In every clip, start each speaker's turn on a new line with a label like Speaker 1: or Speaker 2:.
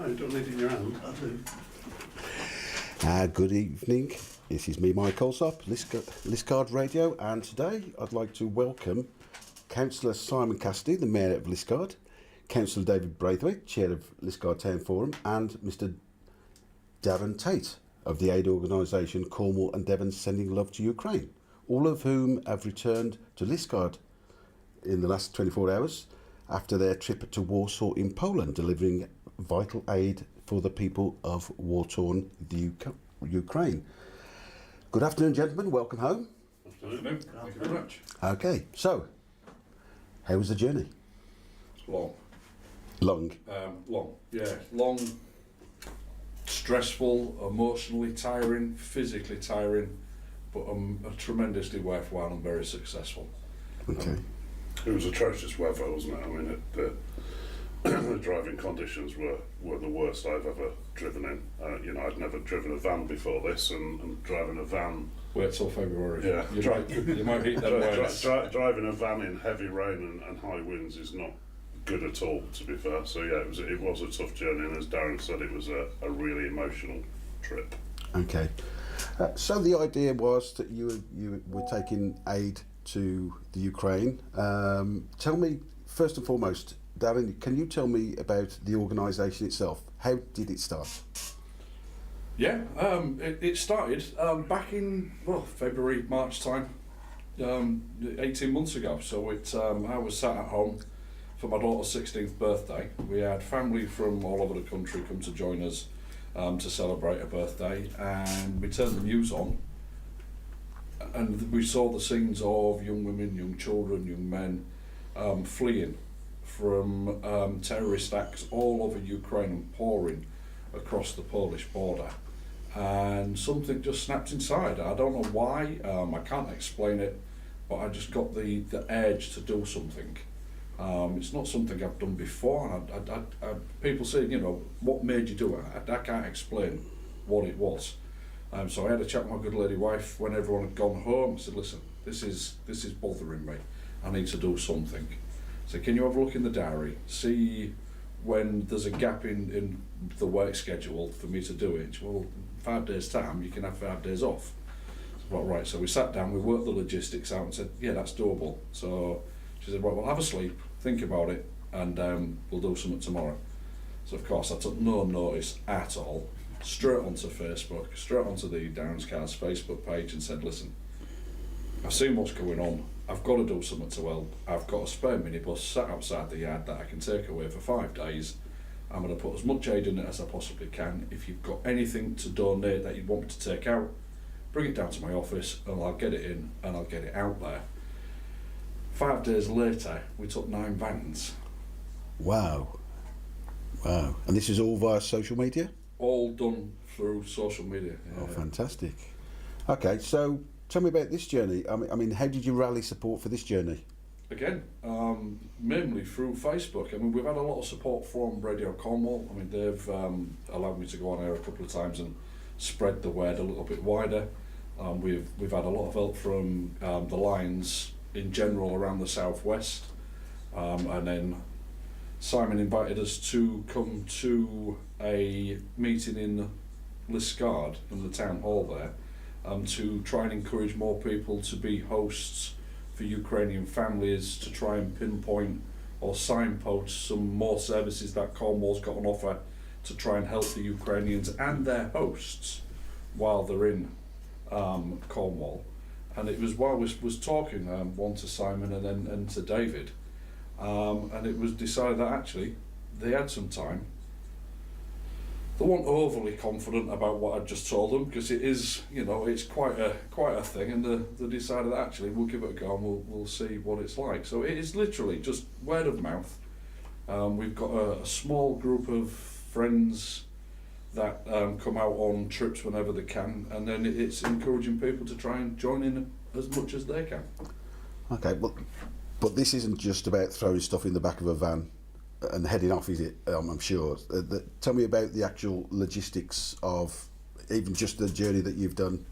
Speaker 1: you don't need it in your hand.
Speaker 2: I do.
Speaker 3: Good evening. This is me, Mike Alsop, Liskeard Radio, and today I'd like to welcome Councillor Simon Cassidy, the Mayor of Liskeard, Councillor David Braithwaite, Chair of Liskeard Town Forum, and Mr Darren Tate of the aid organisation Cornwall and Devon Sending Love to Ukraine, all of whom have returned to Liskeard in the last 24 hours after their trip to Warsaw in Poland, delivering vital aid for the people of war-torn Ukraine. Good afternoon, gentlemen. Welcome home.
Speaker 1: Afternoon. Thank you very much.
Speaker 3: Okay, so how was the journey?
Speaker 1: Long.
Speaker 3: Long.
Speaker 1: Long, stressful, emotionally tiring, physically tiring, but a tremendously worthwhile and very successful.
Speaker 3: Okay.
Speaker 4: It was atrocious weather, wasn't it? I mean, the driving conditions were the worst I've ever driven in. I'd never driven a van before this, and driving a van...
Speaker 1: Wait till February.
Speaker 4: Yeah.
Speaker 1: You might hit them words.
Speaker 4: Driving a van in heavy rain and high winds is not good at all, to be fair. So yeah, it was a tough journey, and as Darren said, it was a really emotional trip.
Speaker 3: Okay. So the idea was that you were taking aid to the Ukraine. Tell me, first and foremost, Darren, can you tell me about the organisation itself? How did it start?
Speaker 1: Yeah, it started back in February, March time, 18 months ago. So I was sat at home for my daughter's 16th birthday. We had family from all over the country come to join us to celebrate her birthday, and we turned the news on, and we saw the scenes of young women, young children, young men fleeing from terrorist acts all over Ukraine and pouring across the Polish border. And something just snapped inside. I don't know why, I can't explain it, but I just got the urge to do something. It's not something I've done before, and people say, what made you do it? I can't explain what it was. So I had a chat with my good lady wife when everyone had gone home. I said, listen, this is bothering me. I need to do something. So can you have a look in the diary, see when there's a gap in the work schedule for me to do it? She said, well, 5 days time, you can have 5 days off. So, right, so we sat down, we worked the logistics out and said, yeah, that's doable. So she said, well, have a sleep, think about it, and we'll do something tomorrow. So of course I took no notice at all, straight onto Facebook, straight onto the Darren's Cars Facebook page and said, listen, I've seen what's going on, I've got to do something to help. I've got a spare minibus sat outside the yard that I can take away for 5 days. I'm going to put as much aid in it as I possibly can. If you've got anything to donate that you want me to take out, bring it down to my office and I'll get it in and I'll get it out there. 5 days later, we took 9 vans.
Speaker 3: Wow. And this is all via social media?
Speaker 1: All done through social media. Yeah.
Speaker 3: Oh, fantastic. Okay, so tell me about this journey. I mean, how did you rally support for this journey?
Speaker 1: Again, mainly through Facebook. I mean, we've had a lot of support from Radio Cornwall. I mean, they've allowed me to go on air a couple of times and spread the word a little bit wider. We've had a lot of help from the Lions in general around the southwest, and then Simon invited us to come to a meeting in Liskeard, in the town hall there, to try and encourage more people to be hosts for Ukrainian families, to try and pinpoint or signpost some more services that Cornwall's got on offer to try and help the Ukrainians and their hosts while they're in Cornwall. And it was while we was talking, one to Simon and then to David, and it was decided that actually they had some time. They weren't overly confident about what I'd just told them, because it is, it's quite a thing, and they decided that actually we'll give it a go and we'll see what it's like. So it is literally just word of mouth. We've got a small group of friends that come out on trips whenever they can, and then it's encouraging people to try and join in as much as they can.
Speaker 3: Okay, but this isn't just about throwing stuff in the back of a van and heading off, is it? I'm sure. Tell me about the actual logistics of even just the journey that you've done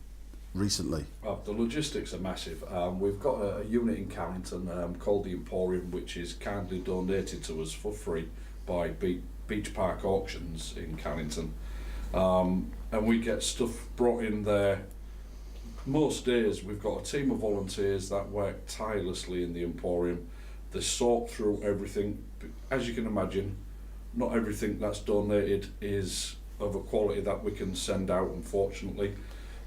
Speaker 3: recently.
Speaker 1: The logistics are massive. We've got a unit in Carrington called the Emporium, which is kindly donated to us for free by Beach Park Auctions in Cannington, and we get stuff brought in there. Most days we've got a team of volunteers that work tirelessly in the Emporium. They sort through everything. As you can imagine, not everything that's donated is of a quality that we can send out, unfortunately.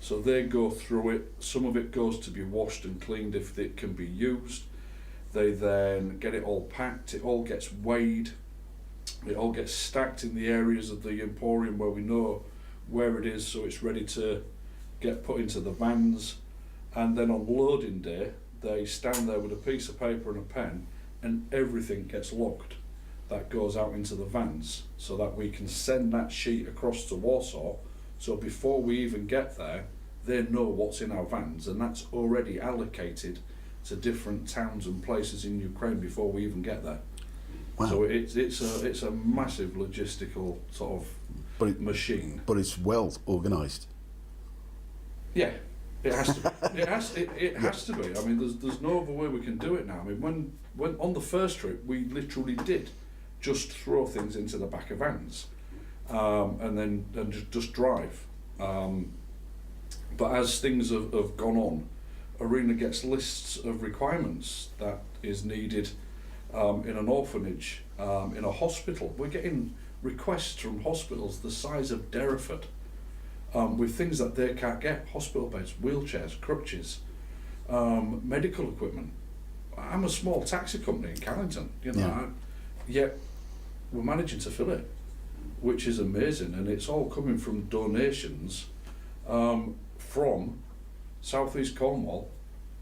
Speaker 1: So they go through it. Some of it goes to be washed and cleaned if it can be used. They then get it all packed, it all gets weighed, it all gets stacked in the areas of the Emporium where we know where it is, so it's ready to get put into the vans. And then on loading day, they stand there with a piece of paper and a pen, and everything gets logged that goes out into the vans, so that we can send that sheet across to Warsaw. So before we even get there, they know what's in our vans, and that's already allocated to different towns and places in Ukraine before we even get there.
Speaker 3: Wow.
Speaker 1: So it's a massive logistical sort of machine.
Speaker 3: But it's well organised.
Speaker 1: Yeah, it has to be. It has to be. I mean, there's no other way we can do it now. I mean, when on the first trip, we literally did just throw things into the back of vans, and just drive. But as things have gone on, Arena gets lists of requirements that is needed in an orphanage, in a hospital. We're getting requests from hospitals the size of Derriford, with things that they can't get: hospital beds, wheelchairs, crutches, medical equipment. I'm a small taxi company in Cannington, yet we're managing to fill it, which is amazing, and it's all coming from donations from South East Cornwall,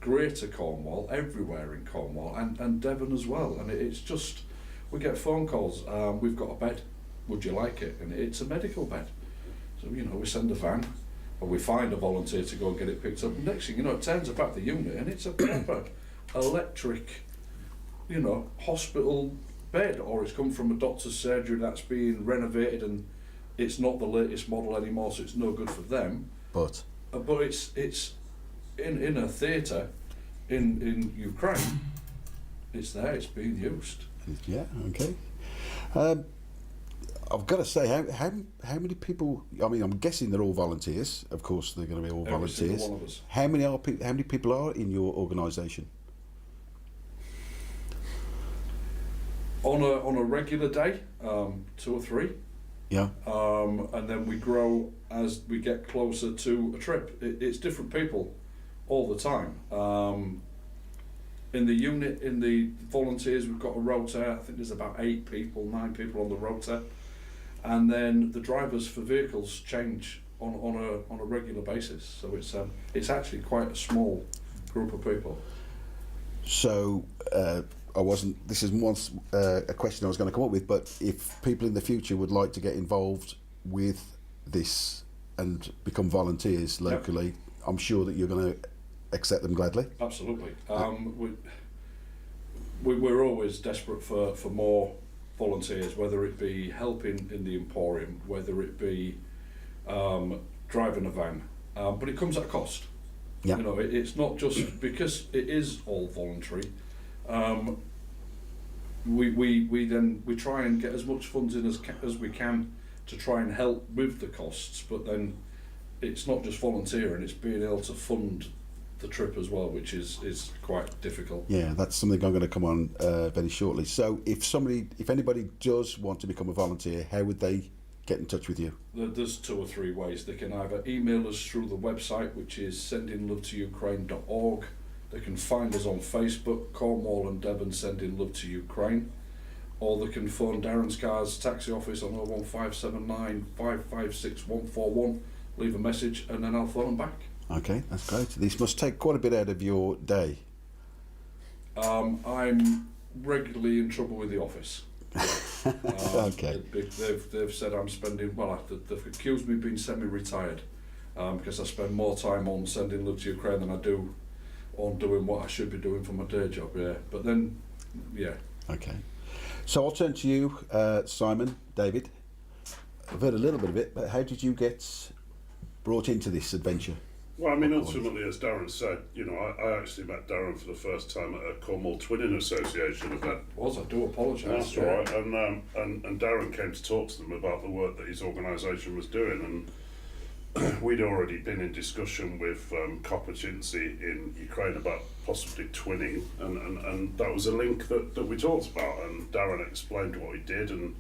Speaker 1: Greater Cornwall, everywhere in Cornwall, and Devon as well. And it's just, we get phone calls, we've got a bed, would you like it? And it's a medical bed. So, we send a van, or we find a volunteer to go and get it picked up. Next thing you know, it turns up at the unit, and it's a proper electric, hospital bed, or it's come from a doctor's surgery that's being renovated, and it's not the latest model anymore, so it's no good for them.
Speaker 3: But
Speaker 1: it's in a theatre in Ukraine. It's there. It's being used.
Speaker 3: yeah, okay. I've got to say, how many people? I mean, I'm guessing they're all volunteers. Of course, they're going to be all
Speaker 1: Every
Speaker 3: volunteers.
Speaker 1: single one of us.
Speaker 3: How many people are in your organisation?
Speaker 1: On a regular day, 2 or 3.
Speaker 3: Yeah.
Speaker 1: And then we grow as we get closer to a trip. It's different people all the time. In the unit, in the volunteers, we've got a rota. I think there's about 9 people on the rota, and then the drivers for vehicles change on a regular basis. So it's actually quite a small group of people.
Speaker 3: So this is once a question I was going to come up with, but if people in the future would like to get involved with this and become volunteers locally,
Speaker 1: Yep.
Speaker 3: I'm sure that you're going to accept them gladly.
Speaker 1: Absolutely. We're always desperate for more volunteers, whether it be helping in the Emporium, whether it be driving a van, but it comes at a cost.
Speaker 3: Yeah.
Speaker 1: It's not just because it is all voluntary. We try and get as much funds in as we can to try and help with the costs, but then it's not just volunteering, it's being able to fund the trip as well, which is quite difficult.
Speaker 3: Yeah, that's something I'm going to come on very shortly. So if anybody does want to become a volunteer, how would they get in touch with you?
Speaker 1: There's 2 or 3 ways. They can either email us through the website, which is sendinglovetoUkraine.org. They can find us on Facebook, Cornwall and Devon Sending Love to Ukraine, or they can phone Darren's Car's taxi office on 01579 556 141, leave a message, and then I'll phone them back.
Speaker 3: Okay, that's great. This must take quite a bit out of your day.
Speaker 1: I'm regularly in trouble with the office.
Speaker 3: Okay.
Speaker 1: They've said I'm spending, they've accused me of being semi-retired because I spend more time on sending love to Ukraine than I do on doing what I should be doing for my day job, yeah. But then, yeah.
Speaker 3: Okay. So I'll turn to you, Simon, David. I've heard a little bit of it, but how did you get brought into this adventure?
Speaker 4: Well, I mean, ultimately, as Darren said, you know, I actually met Darren for the first time at a Cornwall Twinning Association event.
Speaker 1: I do apologise.
Speaker 4: That's all right. And Darren came to talk to them about the work that his organisation was doing, and we'd already been in discussion with Kopachinci in Ukraine about possibly twinning, and that was a link that we talked about, and Darren explained what he did, and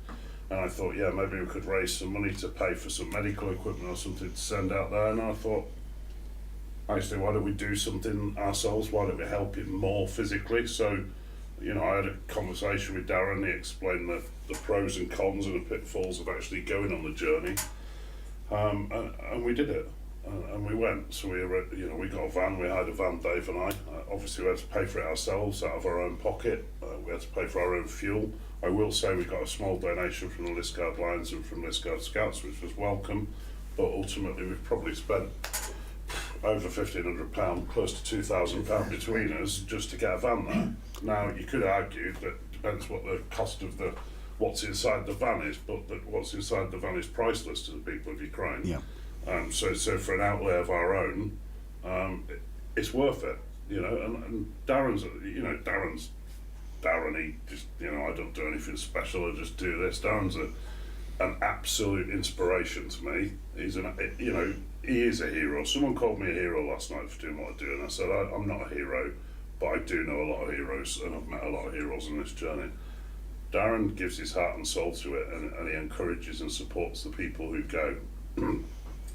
Speaker 4: I thought, yeah, maybe we could raise some money to pay for some medical equipment or something to send out there, and I thought, actually, why don't we do something ourselves? Why don't we help him more physically? So, you know, I had a conversation with Darren. He explained the pros and cons and the pitfalls of actually going on the journey, and we did it, and we went. So we got a van. We hired a van, Dave and I. Obviously, we had to pay for it ourselves out of our own pocket. We had to pay for our own fuel. I will say we got a small donation from the Liskeard Lions and from Liskeard Scouts, which was welcome. But ultimately, we've probably spent over £1,500, close to £2,000 between us just to get a van there. Now, you could argue that depends what the cost of what's inside the van is, but that what's inside the van is priceless to the people of Ukraine.
Speaker 3: Yeah.
Speaker 4: So for an outlay of our own, it's worth it, you know. And Darren. He just, you know, I don't do anything special. I just do this. Darren's an absolute inspiration to me. He is a hero. Someone called me a hero last night for doing what I do, and I said I'm not a hero, but I do know a lot of heroes, and I've met a lot of heroes on this journey. Darren gives his heart and soul to it, and he encourages and supports the people who go.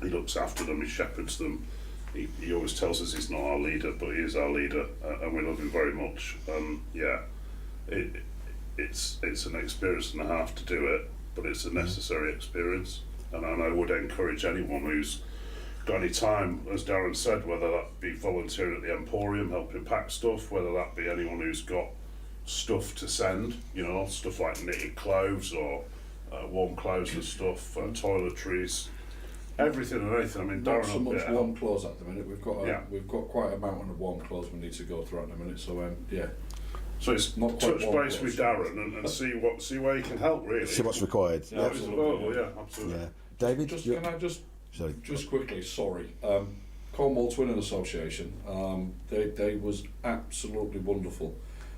Speaker 4: He looks after them, he shepherds them. He always tells us he's not our leader, but he is our leader, and we love him very much. It's an experience and a half to do it, but it's a necessary experience, and I would encourage anyone who's got any time, as Darren said, whether that be volunteering at the Emporium, helping pack stuff, whether that be anyone who's got stuff to send, you know, stuff like knitted clothes or warm clothes and stuff, toiletries, everything and anything. I mean,
Speaker 1: not
Speaker 4: Darren
Speaker 1: so much warm clothes at the minute. We've got quite a mountain of warm clothes we need to go through at the minute. So yeah.
Speaker 4: So it's
Speaker 1: not quite
Speaker 4: touch base with Darren and see where you can help, really.
Speaker 3: See what's required.
Speaker 4: Yeah, absolutely.
Speaker 3: Yeah. David,
Speaker 1: can I just quickly? Sorry, Cornwall Twinning Association. They was absolutely wonderful.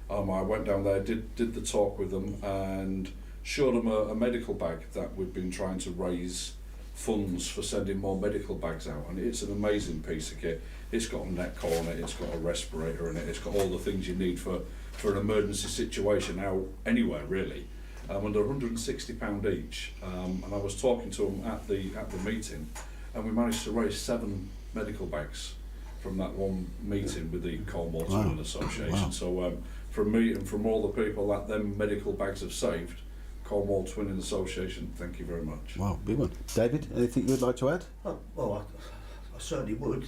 Speaker 1: I went down there, did the talk with them, and showed them a medical bag that we've been trying to raise funds for sending more medical bags out, and it's an amazing piece of kit. It's got a neck cord on it, it's got a respirator in it, it's got all the things you need for an emergency situation out anywhere really, under £160 each. And I was talking to them at the meeting, and we managed to raise 7 medical bags from that one meeting with the Cornwall Twinning Association. Wow. So from me and from all the people that them medical bags have saved, Cornwall Twinning Association, thank you very much.
Speaker 3: Wow, big one. David, anything you'd like to add?
Speaker 2: Well, I certainly would.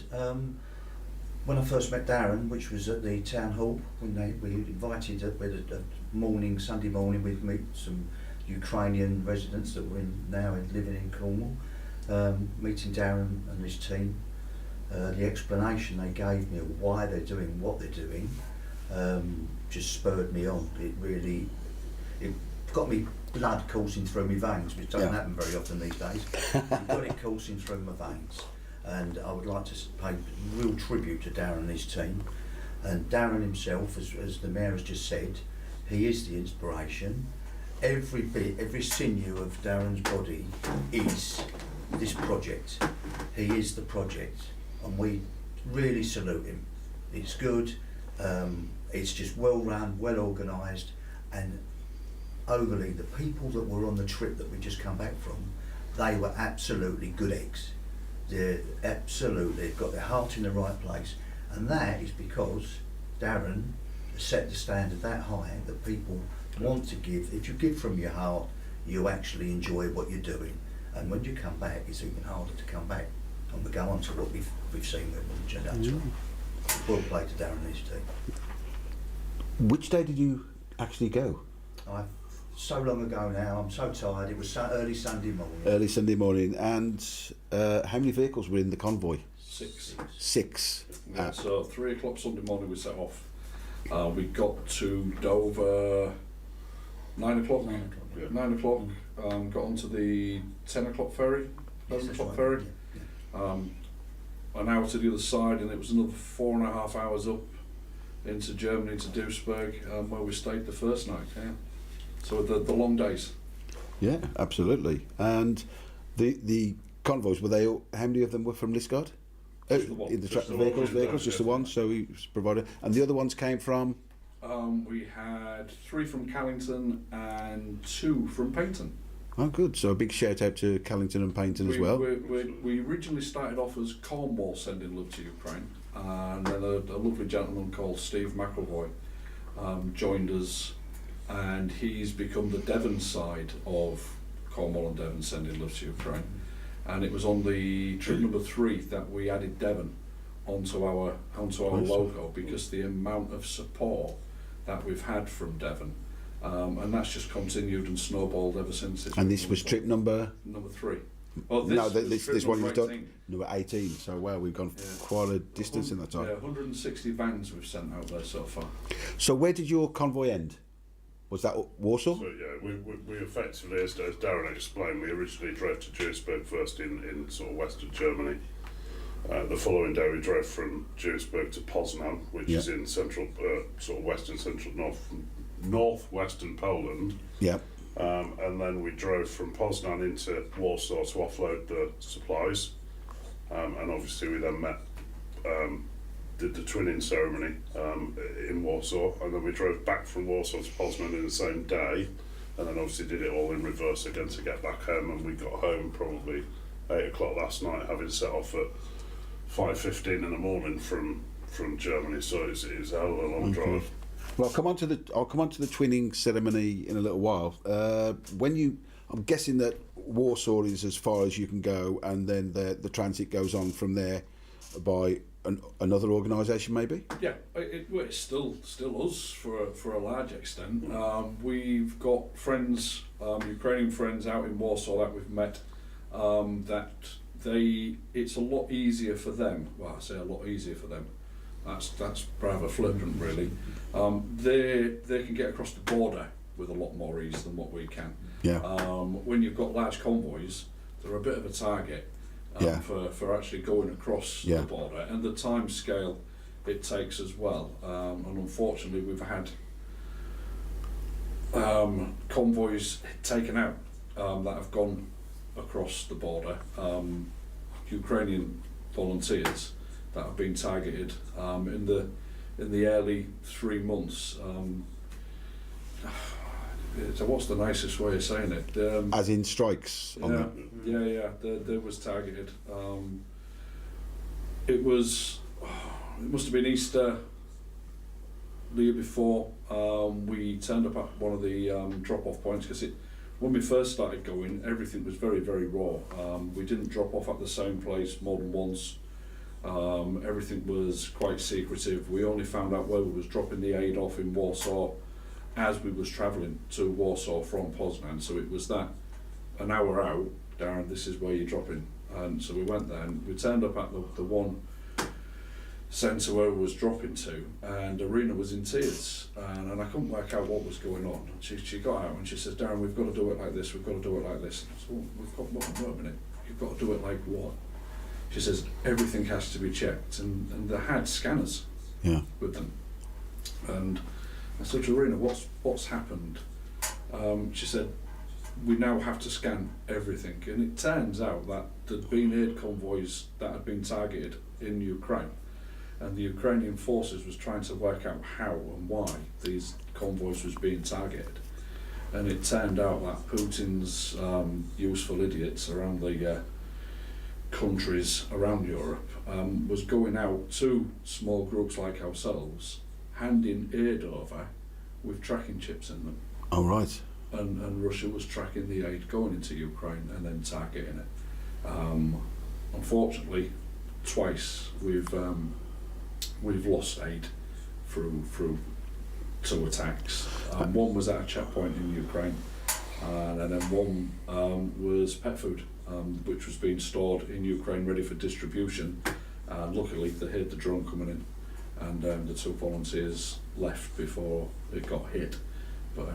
Speaker 2: When I first met Darren, which was at the town hall, when we invited with a morning, Sunday morning, we'd meet some Ukrainian residents that were living in Cornwall. Meeting Darren and his team, the explanation they gave me of why they're doing what they're doing just spurred me on. It got me blood coursing through my veins, which doesn't happen very often these days. It got it coursing through my veins. And I would like to pay real tribute to Darren and his team. And Darren himself, as the Mayor has just said, he is the inspiration. Every sinew of Darren's body is this project. He is the project, and we really salute him. It's good, it's just well run, well organised, and overly, the people that were on the trip that we just come back from, they were absolutely good eggs. They've got their heart in the right place, and that is because Darren set the standard that high that people want to give. If you give from your heart, you actually enjoy what you're doing, and when you come back, it's even harder to come back. And we go on to what we've seen with them. Well played to Darren and his team.
Speaker 3: Which day did you actually go?
Speaker 2: So long ago now, I'm so tired. It was early Sunday morning.
Speaker 3: Early Sunday morning. And how many vehicles were in the convoy?
Speaker 1: 6.
Speaker 3: 6.
Speaker 1: Yeah, so 3 o'clock Sunday morning we set off. We got to Dover 9 o'clock. 9 o'clock. Got onto the 10 o'clock ferry, 11 o'clock ferry.
Speaker 2: Yeah.
Speaker 1: an hour to the other side, and it was another 4.5 hours up into Germany to Duisburg, where we stayed the first night. Yeah, so the long days.
Speaker 3: Yeah, absolutely. And the convoys, were they all, how many of them were from Liskeard?
Speaker 1: Just the one.
Speaker 3: In the
Speaker 1: Just the
Speaker 3: vehicles,
Speaker 1: one.
Speaker 3: just the one. So he was provided, and the other ones came from.
Speaker 1: We had 3 from Callington and 2 from Paignton.
Speaker 3: Oh, good. So a big shout out to Callington and Paignton as well.
Speaker 1: We originally started off as Cornwall sending love to Ukraine, and then a lovely gentleman called Steve McElroy joined us, and he's become the Devon side of Cornwall and Devon sending love to Ukraine. And it was on the trip number 3 that we added Devon onto our logo, because the amount of support that we've had from Devon, and that's just continued and snowballed ever since.
Speaker 3: And this was trip number
Speaker 1: 3. Well,
Speaker 3: this one you've done
Speaker 1: 18.
Speaker 3: number 18. So wow, we've gone quite a distance in that time.
Speaker 1: Yeah, 160 vans we've sent out there so far.
Speaker 3: So where did your convoy end? Was that Warsaw?
Speaker 4: So yeah, we effectively, as Darren explained, we originally drove to Duisburg first in sort of western Germany. The following day we drove from Duisburg to Poznan, which is in central, sort of western central northwestern Poland.
Speaker 3: Yeah.
Speaker 4: And then we drove from Poznan into Warsaw to offload the supplies. And obviously we then did the twinning ceremony in Warsaw, and then we drove back from Warsaw to Poznan in the same day, and then obviously did it all in reverse again to get back home. And we got home probably 8 o'clock last night, having set off at 5:15 in the morning from Germany. So it's a hell of a long drive.
Speaker 3: Well, I'll come on to the twinning ceremony in a little while. I'm guessing that Warsaw is as far as you can go, and then the transit goes on from there by another organisation, maybe.
Speaker 1: Yeah, it's still us for a large extent. We've got friends, Ukrainian friends out in Warsaw that we've met. It's a lot easier for them. Well, I say a lot easier for them. That's rather flippant, really. They can get across the border with a lot more ease than what we can.
Speaker 3: Yeah.
Speaker 1: When you've got large convoys, they're a bit of a target for actually going across the border, and the time scale it takes as well. And unfortunately, we've had convoys taken out that have gone across the border. Ukrainian volunteers that have been targeted in the early 3 months. So what's the nicest way of saying it?
Speaker 3: As in strikes on them.
Speaker 1: Yeah. There was targeted. It must have been Easter the year before. We turned up at one of the drop-off points, because when we first started going, everything was very, very raw. We didn't drop off at the same place more than once. Everything was quite secretive. We only found out where we was dropping the aid off in Warsaw as we was travelling to Warsaw from Poznan. So it was that an hour out, Darren, this is where you're dropping. And so we went there, and we turned up at the one centre where we was dropping to, and Arena was in tears, and I couldn't work out what was going on. She got out and she says, Darren, we've got to do it like this, we've got to do it like this. And I said, well, we've got, wait a minute, you've got to do it like what? She says, everything has to be checked, and they had scanners with them. And I said to Arena, what's happened? She said, we now have to scan everything. And it turns out that there'd been aid convoys that had been targeted in Ukraine, and the Ukrainian forces was trying to work out how and why these convoys was being targeted. And it turned out that Putin's useful idiots around the countries around Europe was going out to small groups like ourselves, handing aid over with tracking chips in them.
Speaker 3: Oh, right.
Speaker 1: And Russia was tracking the aid going into Ukraine and then targeting it. Unfortunately, twice we've lost aid through 2 attacks. One was at a checkpoint in Ukraine, and then one was pet food, which was being stored in Ukraine ready for distribution. Luckily, they heard the drone coming in, and the 2 volunteers left before it got hit. But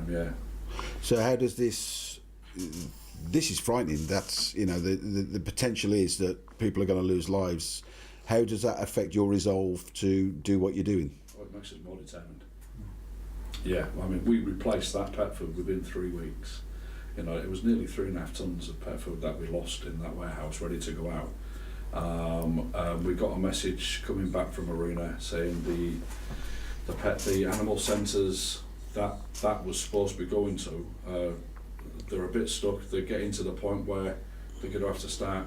Speaker 3: So how does this is frightening. That's, the potential is that people are going to lose lives, How does that affect your resolve to do what you're doing?
Speaker 1: Oh, it makes us more determined. Yeah, I mean, we replaced that pet food within 3 weeks. You know, it was nearly 3.5 tons of pet food that we lost in that warehouse, ready to go out. We got a message coming back from Arena saying the animal centres that was supposed to be going to, they're a bit stuck. They're getting to the point where they're going to have to start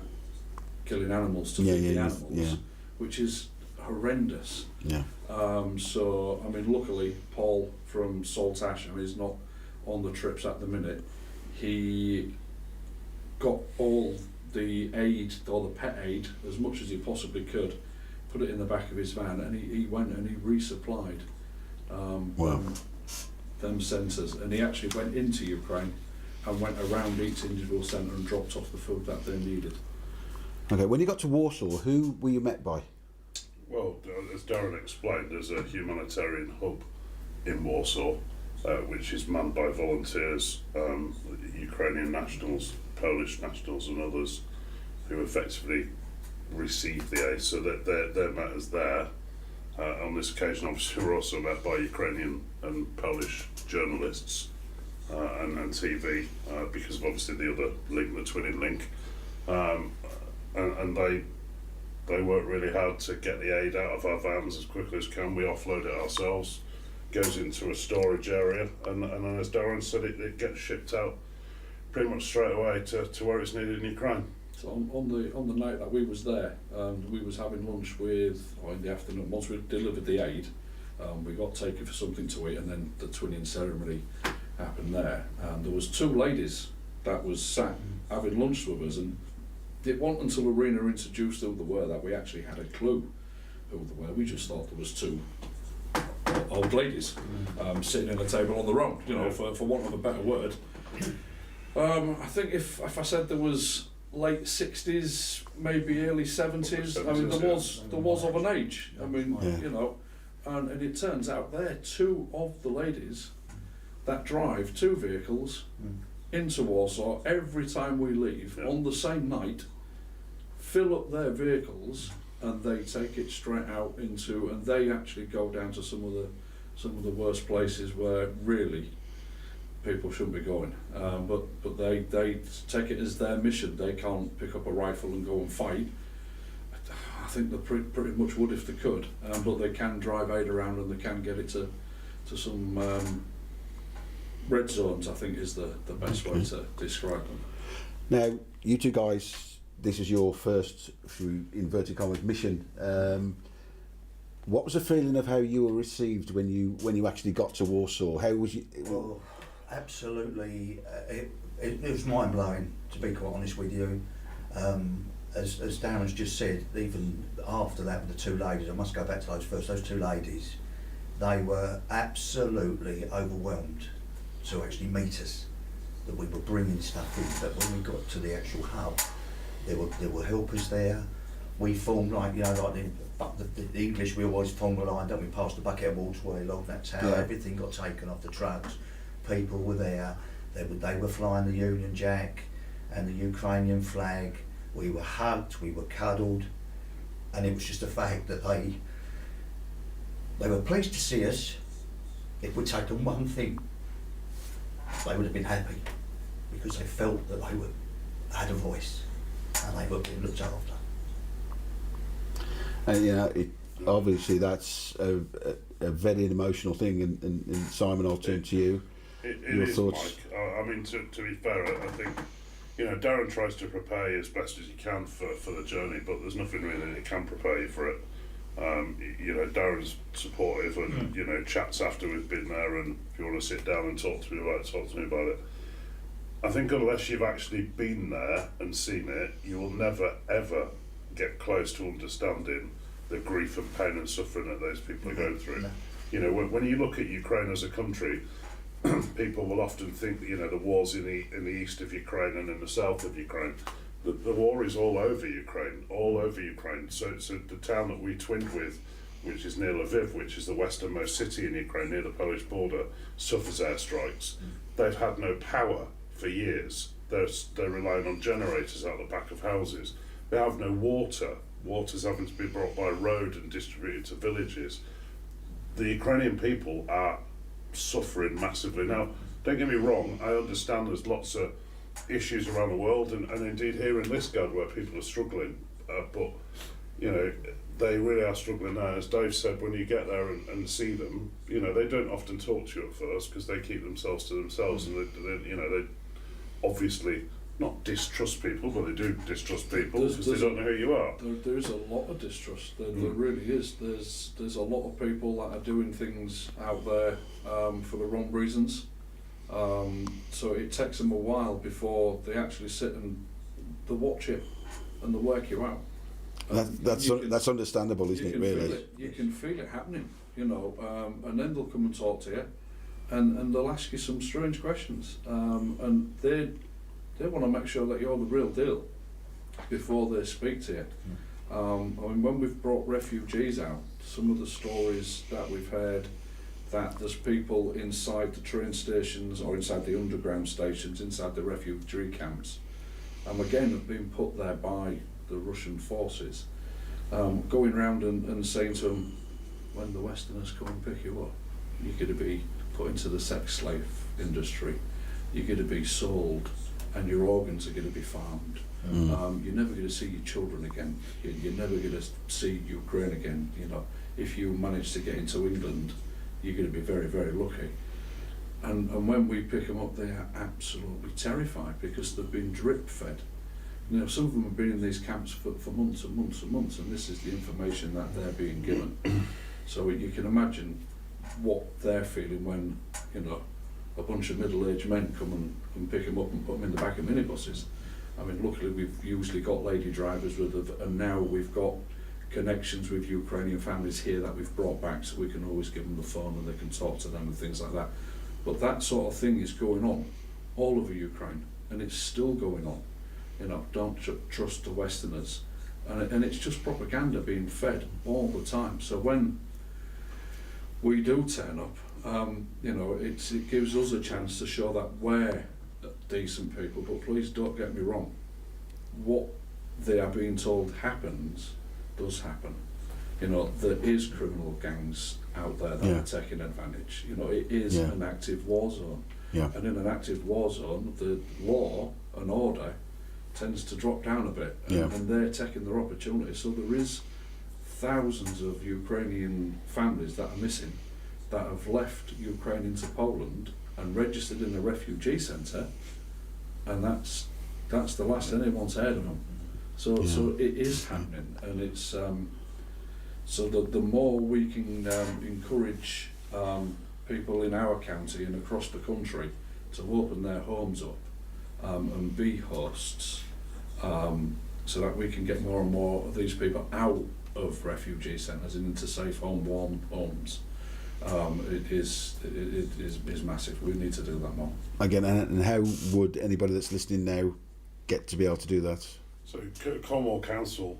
Speaker 1: killing animals to feed the animals, which is horrendous.
Speaker 3: Yeah.
Speaker 1: So, I mean, luckily, Paul from Saltash, I mean, he's not on the trips at the minute. He got all the aid, or the pet aid, as much as he possibly could, put it in the back of his van, and he went and he resupplied them centres, and he actually went into Ukraine and went around each individual centre and dropped off the food that they needed.
Speaker 3: Okay, when you got to Warsaw, who were you met by?
Speaker 4: Well, as Darren explained, there's a humanitarian hub in Warsaw, which is manned by volunteers, Ukrainian nationals, Polish nationals and others who effectively receive the aid, so that they're met us there. On this occasion, obviously, we're also met by Ukrainian and Polish journalists and TV, because of obviously the other link, the twinning link. And they work really hard to get the aid out of our vans as quickly as can. We offload it ourselves, goes into a storage area, and then, as Darren said, it gets shipped out pretty much straight away to where it's needed in Ukraine.
Speaker 1: So on the night that we was there, we was having lunch with, or in the afternoon, once we delivered the aid, we got taken for something to eat, and then the twinning ceremony happened there. And there was 2 ladies that was sat having lunch with us, and it wasn't until Arena introduced who they were that we actually had a clue who they were. We just thought there was 2 old ladies sitting at a table on their own, you know, for want of a better word. I think if I said there was late 60s, maybe early 70s, I mean, there was of an age. I mean, you know, and it turns out they're 2 of the ladies that drive 2 vehicles into Warsaw every time we leave on the same night, fill up their vehicles, and they take it straight out into, and they actually go down to some of the worst places where really people shouldn't be going, but they take it as their mission. They can't pick up a rifle and go and fight. I think they pretty much would if they could, but they can drive aid around, and they can get it to some red zones, I think is the best way to describe them.
Speaker 3: Now, you 2 guys, this is your first, through inverted commas, mission. What was the feeling of how you were received when you actually got to Warsaw? How was you?
Speaker 2: Well, absolutely, it was mind blowing, to be quite honest with you. As Darren's just said, even after that with the 2 ladies, I must go back to those 2 ladies. They were absolutely overwhelmed to actually meet us, that we were bringing stuff in. But when we got to the actual hub, there were helpers there. We formed like the English, we always formed a line, don't we, past the bucket of water way along, that's how everything got taken off the trucks. People were there, they were flying the Union Jack and the Ukrainian flag. We were hugged, we were cuddled, and it was just the fact that they were pleased to see us. It would take them one thing, they would have been happy, because they felt that they had a voice and they were being looked after.
Speaker 3: And obviously that's a very emotional thing, and Simon, I'll turn to you.
Speaker 4: Your is, thoughts? Mike. I mean, to be fair, I think, Darren tries to prepare you as best as he can for the journey, but there's nothing really that can prepare you for it. Darren's supportive and, chats after we've been there, and if you want to sit down and talk to me about it. I think unless you've actually been there and seen it, you will never, ever get close to understanding the grief and pain and suffering that those people are going through. No. When you look at Ukraine as a country, people will often think that the war's in the east of Ukraine and in the south of Ukraine. The war is all over Ukraine. So the town that we twinned with, which is near Lviv, which is the westernmost city in Ukraine, near the Polish border, suffers airstrikes. They've had no power for years. They're relying on generators out the back of houses. They have no water water's having to be brought by road and distributed to villages, the Ukrainian people are suffering massively. Now, don't get me wrong, I understand there's lots of issues around the world, and indeed here in Liskeard where people are struggling, but you know, they really are struggling now. As Dave said, when you get there and see them, you know, they don't often talk to you at first because they keep themselves to themselves, and they you know, they obviously not distrust people, but they do distrust people because they don't know who you are.
Speaker 1: There's a lot of distrust. There really is. There's a lot of people that are doing things out there for the wrong reasons. So it takes them a while before they actually sit and they watch it and they work you out.
Speaker 3: That's understandable, isn't it? Really,
Speaker 1: you can feel it happening, you know, and then they'll come and talk to you, and they'll ask you some strange questions, and they want to make sure that you're the real deal before they speak to you. I mean, when we've brought refugees out, some of the stories that we've heard, that there's people inside the train stations or inside the underground stations, inside the refugee camps, again have been put there by the Russian forces, going around and saying to them, when the Westerners come and pick you up, you're going to be put into the sex slave industry, you're going to be sold, and your organs are going to be farmed. You're never going to see your children again. You're never going to see Ukraine again. You know, if you manage to get into England, you're going to be very, very lucky. And when we pick them up, they are absolutely terrified because they've been drip fed. You know, some of them have been in these camps for months and months and months, and this is the information that they're being given. So you can imagine what they're feeling when, you know, a bunch of middle-aged men come and pick them up and put them in the back of minibuses. I mean, luckily we've usually got lady drivers with us, and now we've got connections with Ukrainian families here that we've brought back, so we can always give them the phone and they can talk to them and things like that. But that sort of thing is going on all over Ukraine, and it's still going on. You know, don't trust the Westerners, and it's just propaganda being fed all the time. So when we do turn up, you know, it gives us a chance to show that we're decent people, but please don't get me wrong, what they are being told happens does happen. You know, there is criminal gangs out there that are taking advantage. You know, it is an active war zone, and in an active war zone the law and order tends to drop down a bit, and they're taking their opportunity. So there is thousands of Ukrainian families that are missing, that have left Ukraine into Poland and registered in a refugee centre, and that's the last anyone's heard of them. So it is happening, and it's so the more we can encourage people in our county and across the country to open their homes up and be hosts, so that we can get more and more of these people out of refugee centres and into safe warm homes. It is massive. We need to do that more.
Speaker 3: Again, and how would anybody that's listening now get to be able to do that?
Speaker 4: So Cornwall Council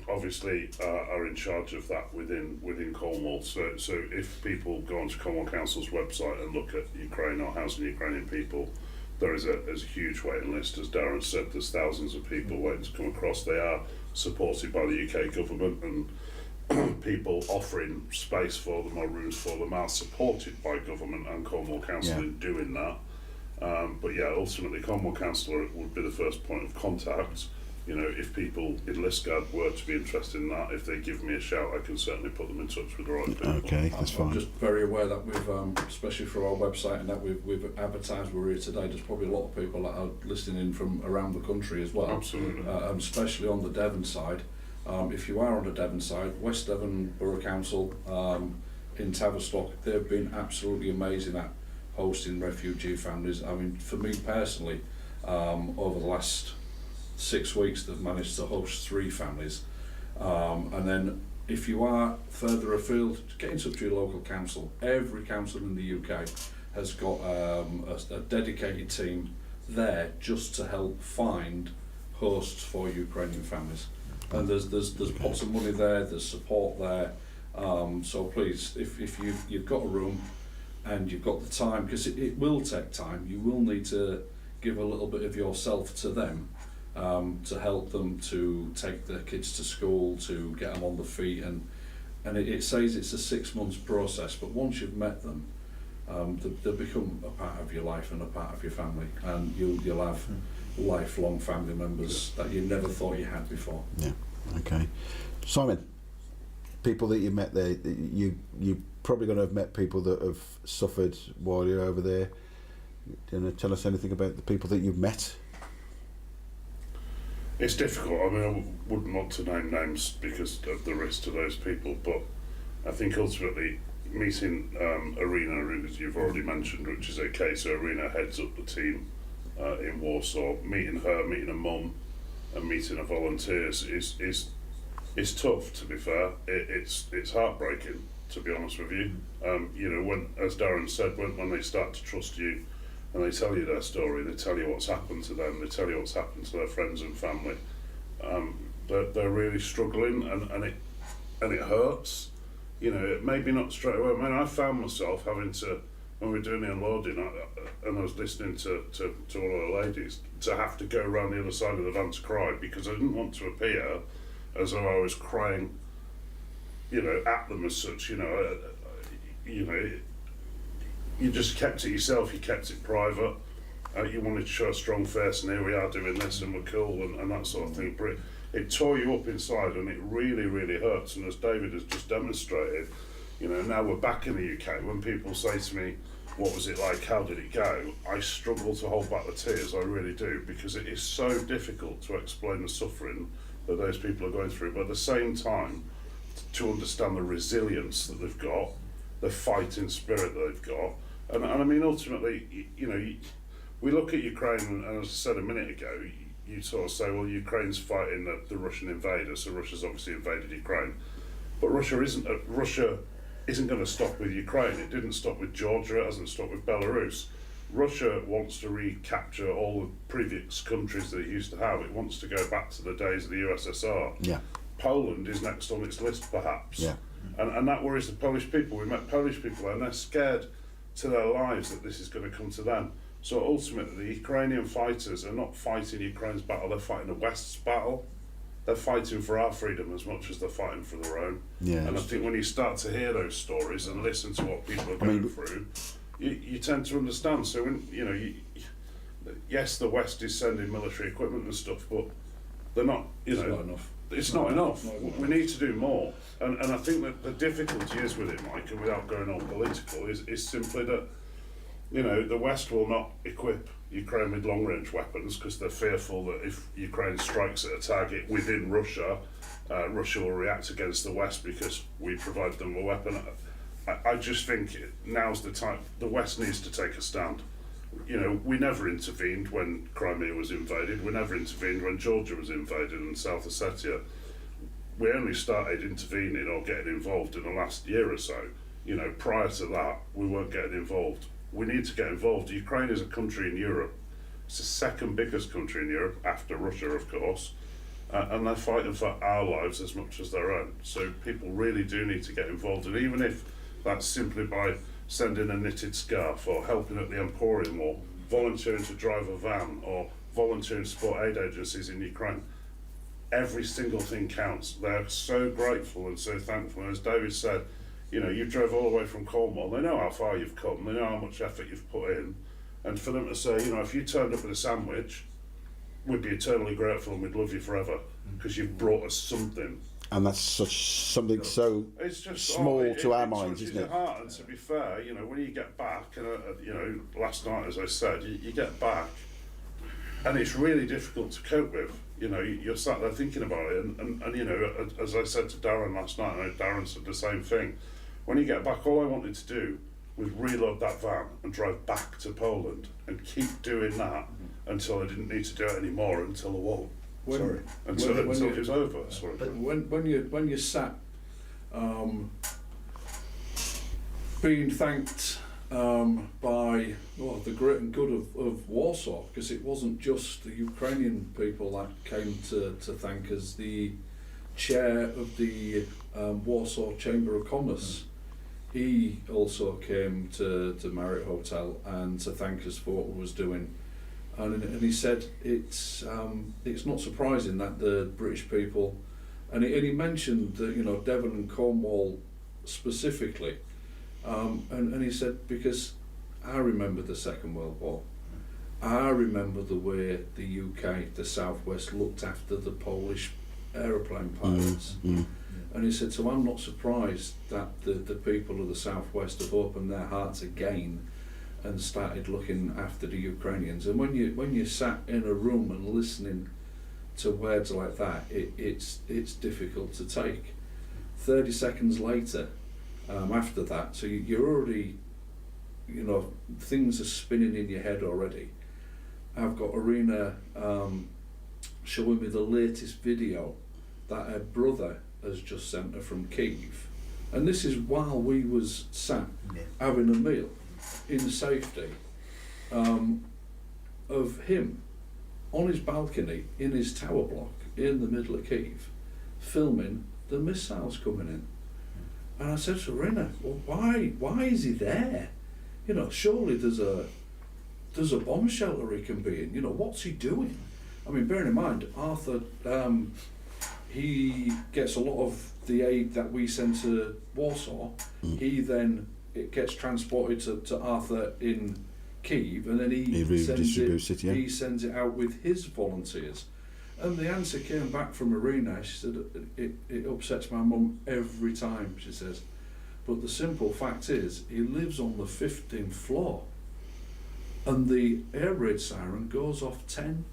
Speaker 4: obviously are in charge of that within Cornwall. So if people go onto Cornwall Council's website and look at Ukraine or housing Ukrainian people, there's a huge waiting list. As Darren said, there's thousands of people waiting to come across. They are supported by the UK government, and people offering space for them or rooms for them are supported by government and Cornwall Council in doing that. But yeah, ultimately Cornwall Council would be the first point of contact. You know, if people in Liskeard were to be interested in that, if they give me a shout, I can certainly put them in touch with the right people.
Speaker 3: Okay, that's fine.
Speaker 1: I'm just very aware that we've, especially through our website and that we've advertised we're here today, there's probably a lot of people that are listening in from around the country as well.
Speaker 4: Absolutely.
Speaker 1: Especially on the Devon side. If you are on the Devon side, West Devon Borough Council in Tavistock, they've been absolutely amazing at hosting refugee families. I mean, for me personally, over the last 6 weeks they've managed to host 3 families, and then if you are further afield, get in touch with your local council. Every council in the UK has got a dedicated team there just to help find hosts for Ukrainian families, and there's pots of money there, there's support there, so please, if you've got a room and you've got the time, because it will take time, you will need to give a little bit of yourself to them. to help them to take their kids to school, to get them on their feet, and it says it's a 6 months process, but once you've met them, they'll become a part of your life and a part of your family, and you'll have lifelong family members that you never thought you had before. Yeah.
Speaker 3: Okay. Simon, people that you met there, you probably going to have met people that have suffered while you're over there. Do you want to tell us anything about the people that you've met?
Speaker 4: It's difficult. I mean, I wouldn't want to name names because of the risk to those people, but I think ultimately meeting Irina, as you've already mentioned, which is okay, so Irina heads up the team in Warsaw. Meeting her, meeting a mum, and meeting her volunteers is tough, to be fair. It's heartbreaking, to be honest with you. You know, when, as Darren said, when they start to trust you and they tell you their story, they tell you what's happened to them, they tell you what's happened to their friends and family, they're really struggling, and it hurts. You know, maybe not straight away. I mean, I found myself having to, when we were doing the unloading, and I was listening to all the ladies, to have to go around the other side of the van to cry, because I didn't want to appear as though I was crying, you know, at them as such. You know, you just kept it yourself, you kept it private, you wanted to show a strong face, and here we are doing this, and we're cool, and that sort of thing. But it tore you up inside, and it really, really hurts. And as David has just demonstrated, you know, now we're back in the UK, when people say to me, what was it like, how did it go, I struggle to hold back the tears, I really do, because it is so difficult to explain the suffering that those people are going through, but at the same time, to understand the resilience that they've got, the fighting spirit that they've got. And I mean, ultimately, you know, we look at Ukraine, and as I said a minute ago, you sort of say, well, Ukraine's fighting the Russian invader, so Russia's obviously invaded Ukraine. But Russia isn't going to stop with Ukraine. It didn't stop with Georgia, it hasn't stopped with Belarus. Russia wants to recapture all the previous countries that it used to have. It wants to go back to the days of the USSR. Yeah. Poland is next on its list, perhaps. Yeah. And that worries the Polish people. We met Polish people, and they're scared to their lives that this is going to come to them. So ultimately, the Ukrainian fighters are not fighting Ukraine's battle, they're fighting the West's battle. They're fighting for our freedom as much as they're fighting for their own. Yeah, and I think when you start to hear those stories and listen to what people are going through, you tend to understand. So when, you know, yes, the West is sending military equipment and stuff, but they're not, you know,
Speaker 1: it's not enough.
Speaker 4: It's not enough. We need to do more. And I think that the difficulty is with it, Mike, and without going on political, is simply that, you know, the West will not equip Ukraine with long-range weapons because they're fearful that if Ukraine strikes at a target within Russia, Russia will react against the West because we provide them a weapon. I just think now's the time. The West needs to take a stand. You know, we never intervened when Crimea was invaded. We never intervened when Georgia was invaded and South Ossetia. We only started intervening or getting involved in the last year or so. You know, prior to that, we weren't getting involved. We need to get involved. Ukraine is a country in Europe. It's the second biggest country in Europe, after Russia, of course. And they're fighting for our lives as much as their own. So people really do need to get involved. And even if that's simply by sending a knitted scarf, or helping at the Emporium, or volunteering to drive a van, or volunteering to support aid agencies in Ukraine, every single thing counts. They're so grateful and so thankful. And as David said, you know, you drove all the way from Cornwall, they know how far you've come, they know how much effort you've put in, and for them to say, you know, if you turned up with a sandwich, we'd be eternally grateful and we'd love you forever, because you've brought us something.
Speaker 3: And that's something so it's just small to our minds, isn't it?
Speaker 4: Heart. And to be fair, you know, when you get back, and you know, last night, as I said, you get back, and it's really difficult to cope with. You know, you're sat there thinking about it, and you know, as I said to Darren last night, I know Darren said the same thing. When you get back, all I wanted to do was reload that van and drive back to Poland and keep doing that until I didn't need to do it anymore, until the war. Until it was over. Sorry.
Speaker 1: But when you sat being thanked by the great and good of Warsaw, because it wasn't just the Ukrainian people that came to thank us. The chair of the Warsaw Chamber of Commerce, he also came to Marriott Hotel and to thank us for what we was doing. and he said it's not surprising that the British people, and he mentioned that, you know, Devon and Cornwall specifically, and he said, because I remember the Second World War. I remember the way the UK, the Southwest, looked after the Polish aeroplane pilots. And he said, so I'm not surprised that the people of the Southwest have opened their hearts again and started looking after the Ukrainians. And when you sat in a room and listening to words like that, it's difficult to take. 30 seconds later, after that, so you're already, you know, things are spinning in your head already. I've got Irina showing me the latest video that her brother has just sent her from Kiev, and this is while we was sat having a meal in safety, of him on his balcony in his tower block in the middle of Kiev, filming the missiles coming in. And I said to Irina, well, why is he there? You know, surely there's a bomb shelter he can be in. You know, what's he doing? I mean, bearing in mind, Arthur, he gets a lot of the aid that we send to Warsaw. He then, it gets transported to Arthur in Kiev, and then he sends it out with his volunteers. And the answer came back from Irina. She said, it upsets my mum every time, she says. But the simple fact is, he lives on the 15th floor. And the air raid siren goes off 10,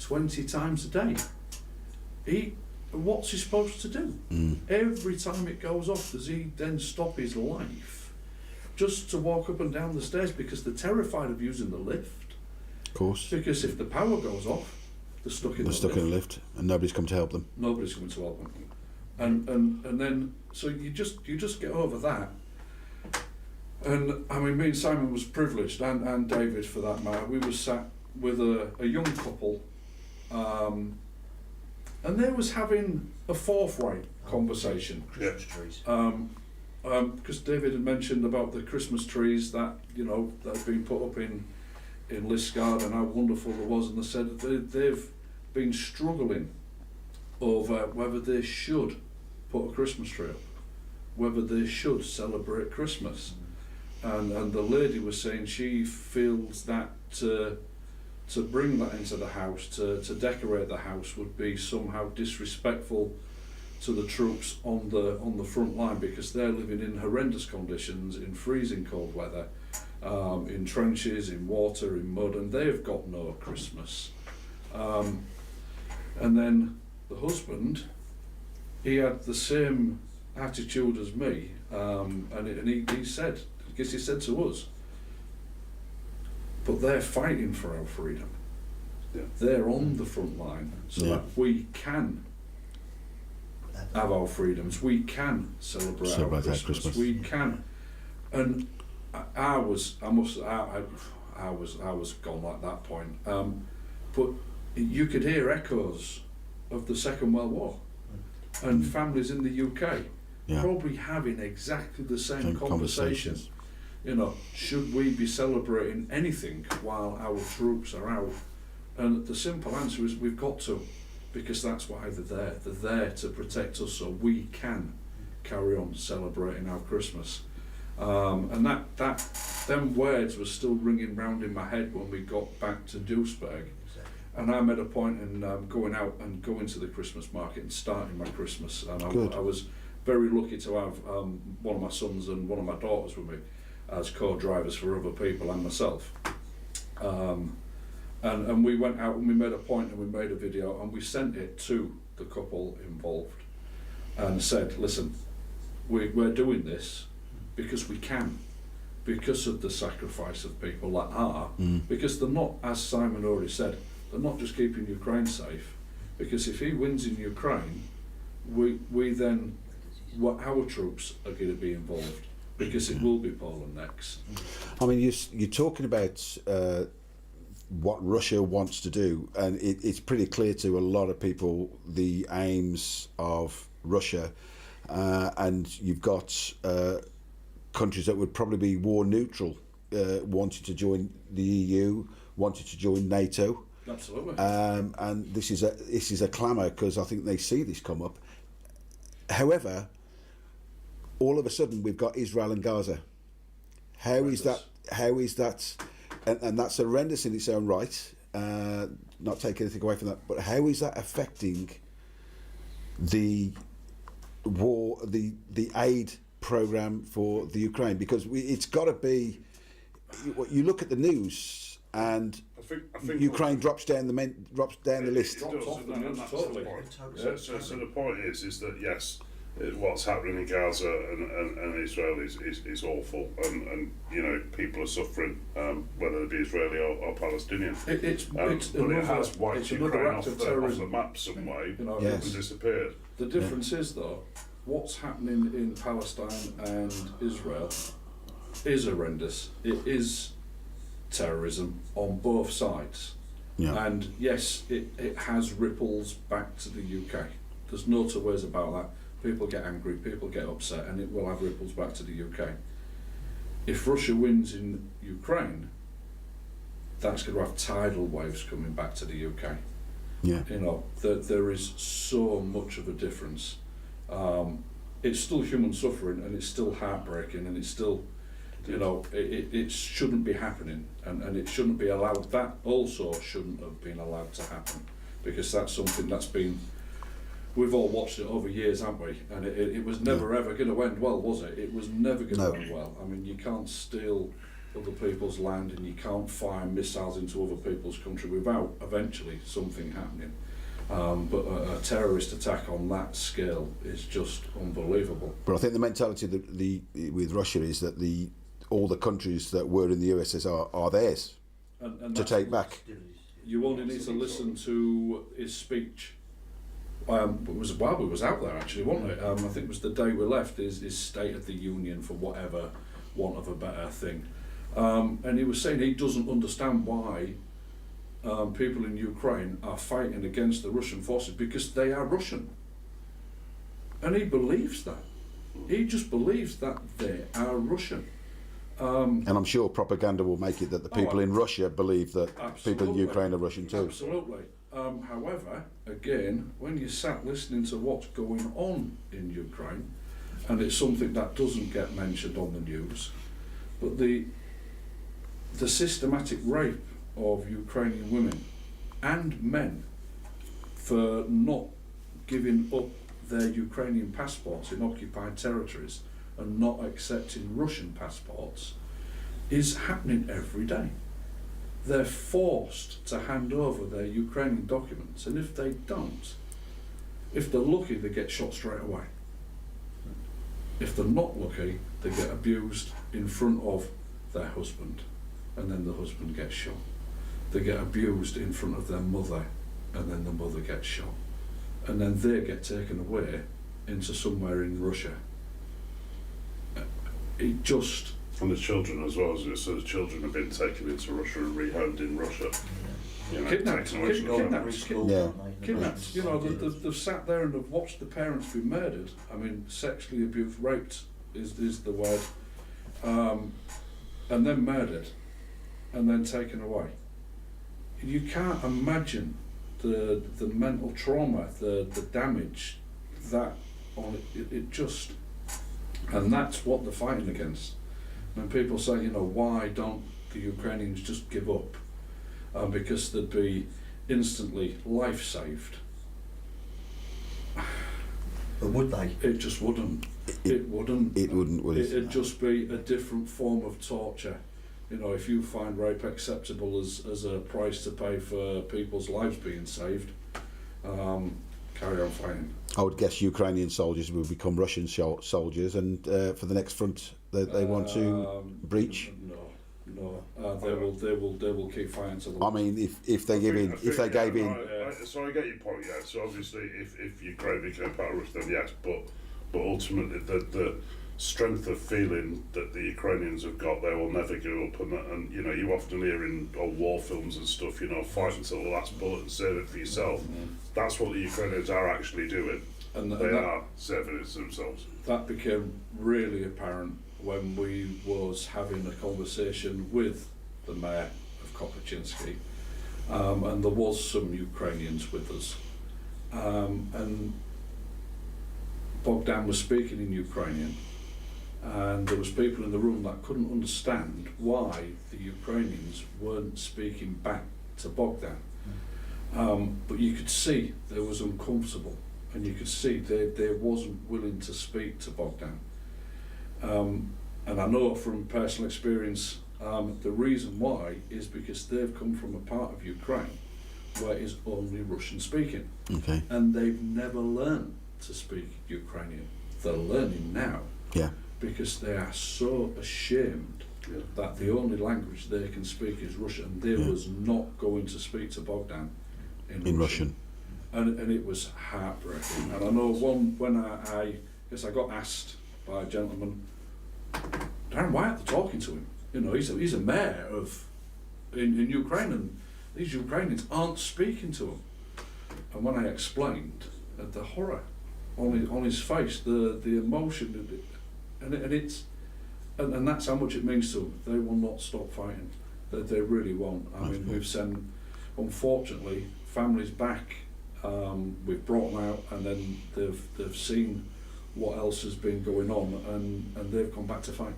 Speaker 1: 20 times a day. What's he supposed to do? Every time it goes off, does he then stop his life just to walk up and down the stairs, because they're terrified of using the lift?
Speaker 3: Of course.
Speaker 1: Because if the power goes off, they're stuck in the lift,
Speaker 3: and nobody's come to help them.
Speaker 1: Nobody's coming to help them. And then, so you just get over that. And I mean, me and Simon was privileged, and David for that matter. We were sat with a young couple, and they was having a forthright conversation.
Speaker 2: Christmas trees.
Speaker 1: Because David had mentioned about the Christmas trees that, you know, that have been put up in Liskeard, and how wonderful it was, and they said that they've been struggling over whether they should put a Christmas tree up, whether they should celebrate Christmas. And the lady was saying she feels that to bring that into the house, to decorate the house, would be somehow disrespectful to the troops on the front line, because they're living in horrendous conditions, in freezing cold weather, in trenches, in water, in mud, and they've got no Christmas. And then the husband, he had the same attitude as me, and he said, because he said to us, but they're fighting for our freedom.
Speaker 4: Yeah.
Speaker 1: They're on the front line, so that we can have our freedoms. We can celebrate our Christmas. We can, and I was gone at that point. But you could hear echoes of the Second World War, and families in the UK probably having exactly the same conversations. You know, should we be celebrating anything while our troops are out? And the simple answer is we've got to, because that's why they're there. They're there to protect us so we can carry on celebrating our Christmas. And them words were still ringing round in my head when we got back to Duisburg. And I made a point in going out and going to the Christmas market and starting my Christmas. And I was very lucky to have one of my sons and one of my daughters with me as co-drivers for other people and myself. And we went out and we made a point and we made a video and we sent it to the couple involved and said, listen, we're doing this because we can, because of the sacrifice of people that are, because they're not, as Simon already said, they're not just keeping Ukraine safe, because if he wins in Ukraine, we then, our troops are going to be involved, because it will be Poland next.
Speaker 3: I mean, you're talking about what Russia wants to do, and it's pretty clear to a lot of people the aims of Russia, and you've got countries that would probably be war neutral wanting to join the EU wanted to join NATO.
Speaker 1: Absolutely.
Speaker 3: And this is a clamour because I think they see this come up. However, all of a sudden we've got Israel and Gaza. How is that? And that's horrendous in its own right. Not taking anything away from that, but how is that affecting the war, the aid program for the Ukraine? Because it's got to be. You look at the news, and
Speaker 4: I think
Speaker 3: Ukraine drops down the list.
Speaker 4: It does, and that's
Speaker 1: Totally.
Speaker 4: the point. So the point is that yes, what's happening in Gaza and Israel is awful, and you know, people are suffering, whether it be Israeli or Palestinian.
Speaker 1: It's
Speaker 4: but it has wiped
Speaker 1: it's another
Speaker 4: Ukraine
Speaker 1: act
Speaker 4: off
Speaker 1: of
Speaker 4: the
Speaker 1: terrorism.
Speaker 4: map some way
Speaker 1: You know,
Speaker 3: Yes.
Speaker 4: and disappeared.
Speaker 1: The difference is, though, what's happening in Palestine and Israel is horrendous. It is terrorism on both sides.
Speaker 3: Yeah.
Speaker 1: And yes, it has ripples back to the UK. There's no two ways about that. People get angry, people get upset, and it will have ripples back to the UK. If Russia wins in Ukraine, that's going to have tidal waves coming back to the UK.
Speaker 3: Yeah.
Speaker 1: You know, there is so much of a difference. It's still human suffering, and it's still heartbreaking, and it's still, you know, it shouldn't be happening, and it shouldn't be allowed. That also shouldn't have been allowed to happen, because that's something that's been, we've all watched it over years, haven't we? And it was never ever going to end well, was it? It was never going to end well. I mean, you can't steal other people's land, and you can't fire missiles into other people's country without eventually something happening. But a terrorist attack on that scale is just unbelievable.
Speaker 3: But I think the mentality with Russia is that all the countries that were in the USSR are theirs
Speaker 1: And
Speaker 3: to
Speaker 1: that's-
Speaker 3: take back.
Speaker 1: You only need to listen to his speech. It was while we was out there, actually, wasn't it? I think it was the day we left. His State of the Union, for whatever want of a better thing, and he was saying he doesn't understand why people in Ukraine are fighting against the Russian forces, because they are Russian, and he believes that. He just believes that they are Russian.
Speaker 3: And I'm sure propaganda will make it that the people in Russia believe that people in
Speaker 1: Absolutely.
Speaker 3: Ukraine are Russian too.
Speaker 1: Absolutely. However, again, when you sat listening to what's going on in Ukraine, and it's something that doesn't get mentioned on the news, but the systematic rape of Ukrainian women and men for not giving up their Ukrainian passports in occupied territories and not accepting Russian passports is happening every day. They're forced to hand over their Ukrainian documents, and if they don't, if they're lucky, they get shot straight away. If they're not lucky, they get abused in front of their husband, and then the husband gets shot. They get abused in front of their mother, and then the mother gets shot. And then they get taken away into somewhere in Russia. It just...
Speaker 4: And the children as well, so the children have been taken into Russia and rehomed in Russia. You know,
Speaker 1: Kidnapped,
Speaker 4: taken away from
Speaker 1: kidnapped.
Speaker 2: Yeah.
Speaker 1: Kidnapped, you know, they've sat there and have watched the parents be murdered. I mean, sexually abused, raped is the word, and then murdered, and then taken away. You can't imagine the mental trauma, the damage that on it just, and that's what they're fighting against. When people say, you know, why don't the Ukrainians just give up? Because there'd be instantly life saved.
Speaker 2: But would they?
Speaker 1: It just wouldn't. It wouldn't.
Speaker 3: It wouldn't, would it?
Speaker 1: It'd just be a different form of torture. You know, if you find rape acceptable as a price to pay for people's lives being saved, carry on fighting.
Speaker 3: I would guess Ukrainian soldiers will become Russian soldiers, and for the next front they want to breach.
Speaker 1: No, they will keep fighting till the...
Speaker 3: I mean, if they give in, if they gave in.
Speaker 4: So I get your point, yeah. So obviously, if Ukraine became part of Russia, then yes, but ultimately the strength of feeling that the Ukrainians have got, they will never give up, and you know, you often hear in war films and stuff, you know, fight until the last bullet and save it for yourself. That's what the Ukrainians are actually doing.
Speaker 1: And
Speaker 4: they are saving it themselves.
Speaker 1: That became really apparent when we was having a conversation with the mayor of Kopachinski, and there was some Ukrainians with us, and Bogdan was speaking in Ukrainian, and there was people in the room that couldn't understand why the Ukrainians weren't speaking back to Bogdan. But you could see they was uncomfortable, and you could see they wasn't willing to speak to Bogdan. And I know from personal experience, the reason why is because they've come from a part of Ukraine where it's only Russian speaking.
Speaker 3: Okay.
Speaker 1: And they've never learned to speak Ukrainian. They're learning now.
Speaker 3: Yeah.
Speaker 1: Because they are so ashamed that the only language they can speak is Russian. And they was not going to speak to Bogdan in Russian. And it was heartbreaking. And I know when I guess I got asked by a gentleman, Darren, why aren't they talking to him? You know, he's a mayor in Ukraine, and these Ukrainians aren't speaking to him. And when I explained the horror on his face, the emotion, and that's how much it means to them. They will not stop fighting. They really won't. I mean, we've sent, unfortunately, families back. We've brought them out, and then they've seen what else has been going on, and they've come back to fight.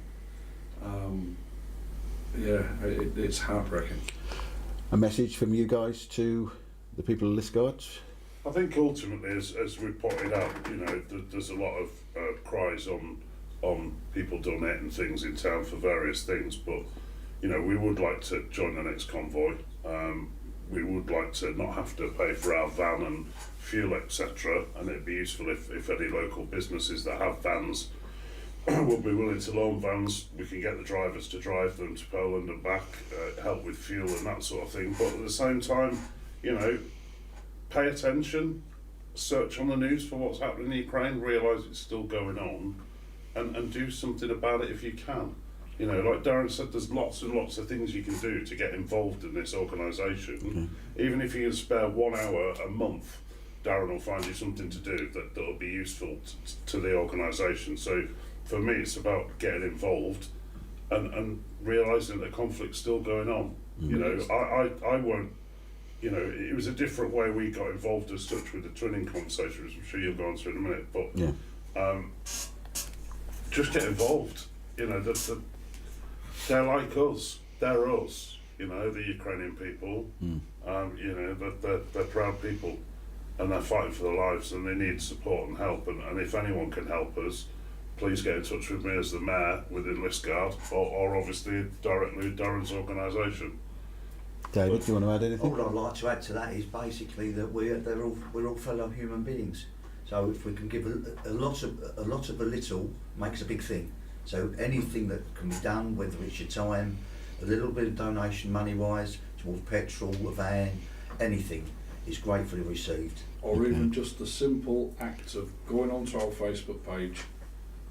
Speaker 1: It's heartbreaking.
Speaker 3: A message from you guys to the people of Liskeard?
Speaker 4: I think ultimately, as we pointed out, you know, there's a lot of cries on people donating things in town for various things, but you know, we would like to join the next convoy. We would like to not have to pay for our van and fuel, etc. And it'd be useful if any local businesses that have vans would be willing to loan vans. We can get the drivers to drive them to Poland and back, help with fuel and that sort of thing. But at the same time, you know, pay attention, search on the news for what's happening in Ukraine, realise it's still going on, and do something about it if you can. You know, like Darren said, there's lots and lots of things you can do to get involved in this organisation. Even if you can spare 1 hour a month, Darren will find you something to do that'll be useful to the organisation. So for me, it's about getting involved and realising that the conflict's still going on. You know, I won't, you know, it was a different way we got involved as such with the twinning conversation, which I'm sure you'll go on to in a minute, but just get involved. You know, they're like us, they're us, you know, the Ukrainian people, you know, they're proud people, and they're fighting for their lives, and they need support and help, and if anyone can help us, please get in touch with me as the mayor within Liskeard, or obviously directly with Darren's organisation.
Speaker 3: David, do you want to add anything?
Speaker 2: All I'd like to add to that is basically that we're all fellow human beings. So if we can give a lot of a little makes a big thing. So anything that can be done, whether it's your time, a little bit of donation money-wise towards petrol, a van, anything, is gratefully received.
Speaker 1: Or even just the simple act of going onto our Facebook page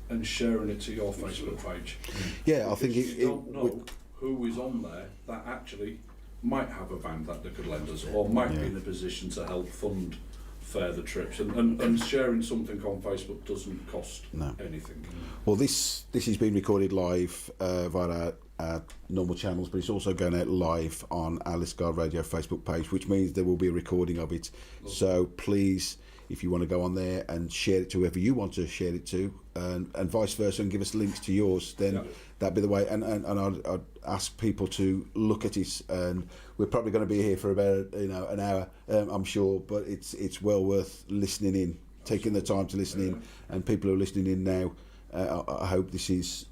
Speaker 1: and sharing it to your Facebook page.
Speaker 3: Yeah, I think
Speaker 1: you don't know who is on there that actually might have a van that they could lend us, or might be in a position to help fund further trips, and sharing something on Facebook doesn't cost anything.
Speaker 3: Well, this has been recorded live via our normal channels, but it's also going out live on our Liskeard Radio Facebook page, which means there will be a recording of it. Lovely. So please, if you want to go on there and share it to whoever you want to share it to, and vice versa, and give us links to yours, then that'd be the way. And I'd ask people to look at it, and we're probably going to be here for about an hour, I'm sure, but it's well worth listening in, taking the time to listen in, and people who are listening in now, I hope this is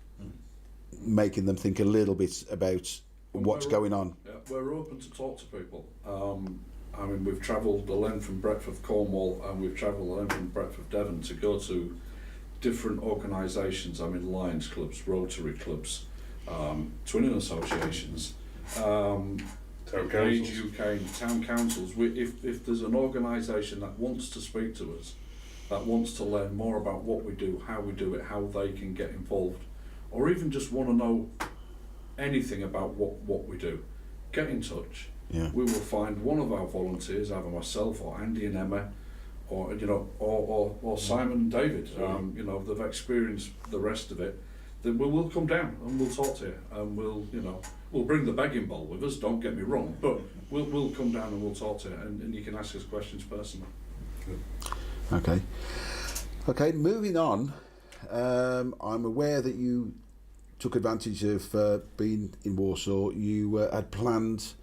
Speaker 3: making them think a little bit about what's going on.
Speaker 1: Yeah, we're open to talk to people. I mean, we've travelled the length and breadth of Cornwall, and we've travelled the length and breadth of Devon to go to different organisations. I mean, Lions clubs, Rotary clubs, twinning associations, Age UK, town councils. If there's an organisation that wants to speak to us, that wants to learn more about what we do, how we do it, how they can get involved, or even just want to know anything about what we do, get in touch.
Speaker 3: Yeah.
Speaker 1: We will find one of our volunteers, either myself or Andy and Emma, or or Simon and David. They've experienced the rest of it. Then we'll come down and we'll talk to you, and we'll we'll bring the begging bowl with us, don't get me wrong, but we'll come down and we'll talk to you, and you can ask us questions personally.
Speaker 3: Okay, moving on. I'm aware that you took advantage of being in Warsaw. You had planned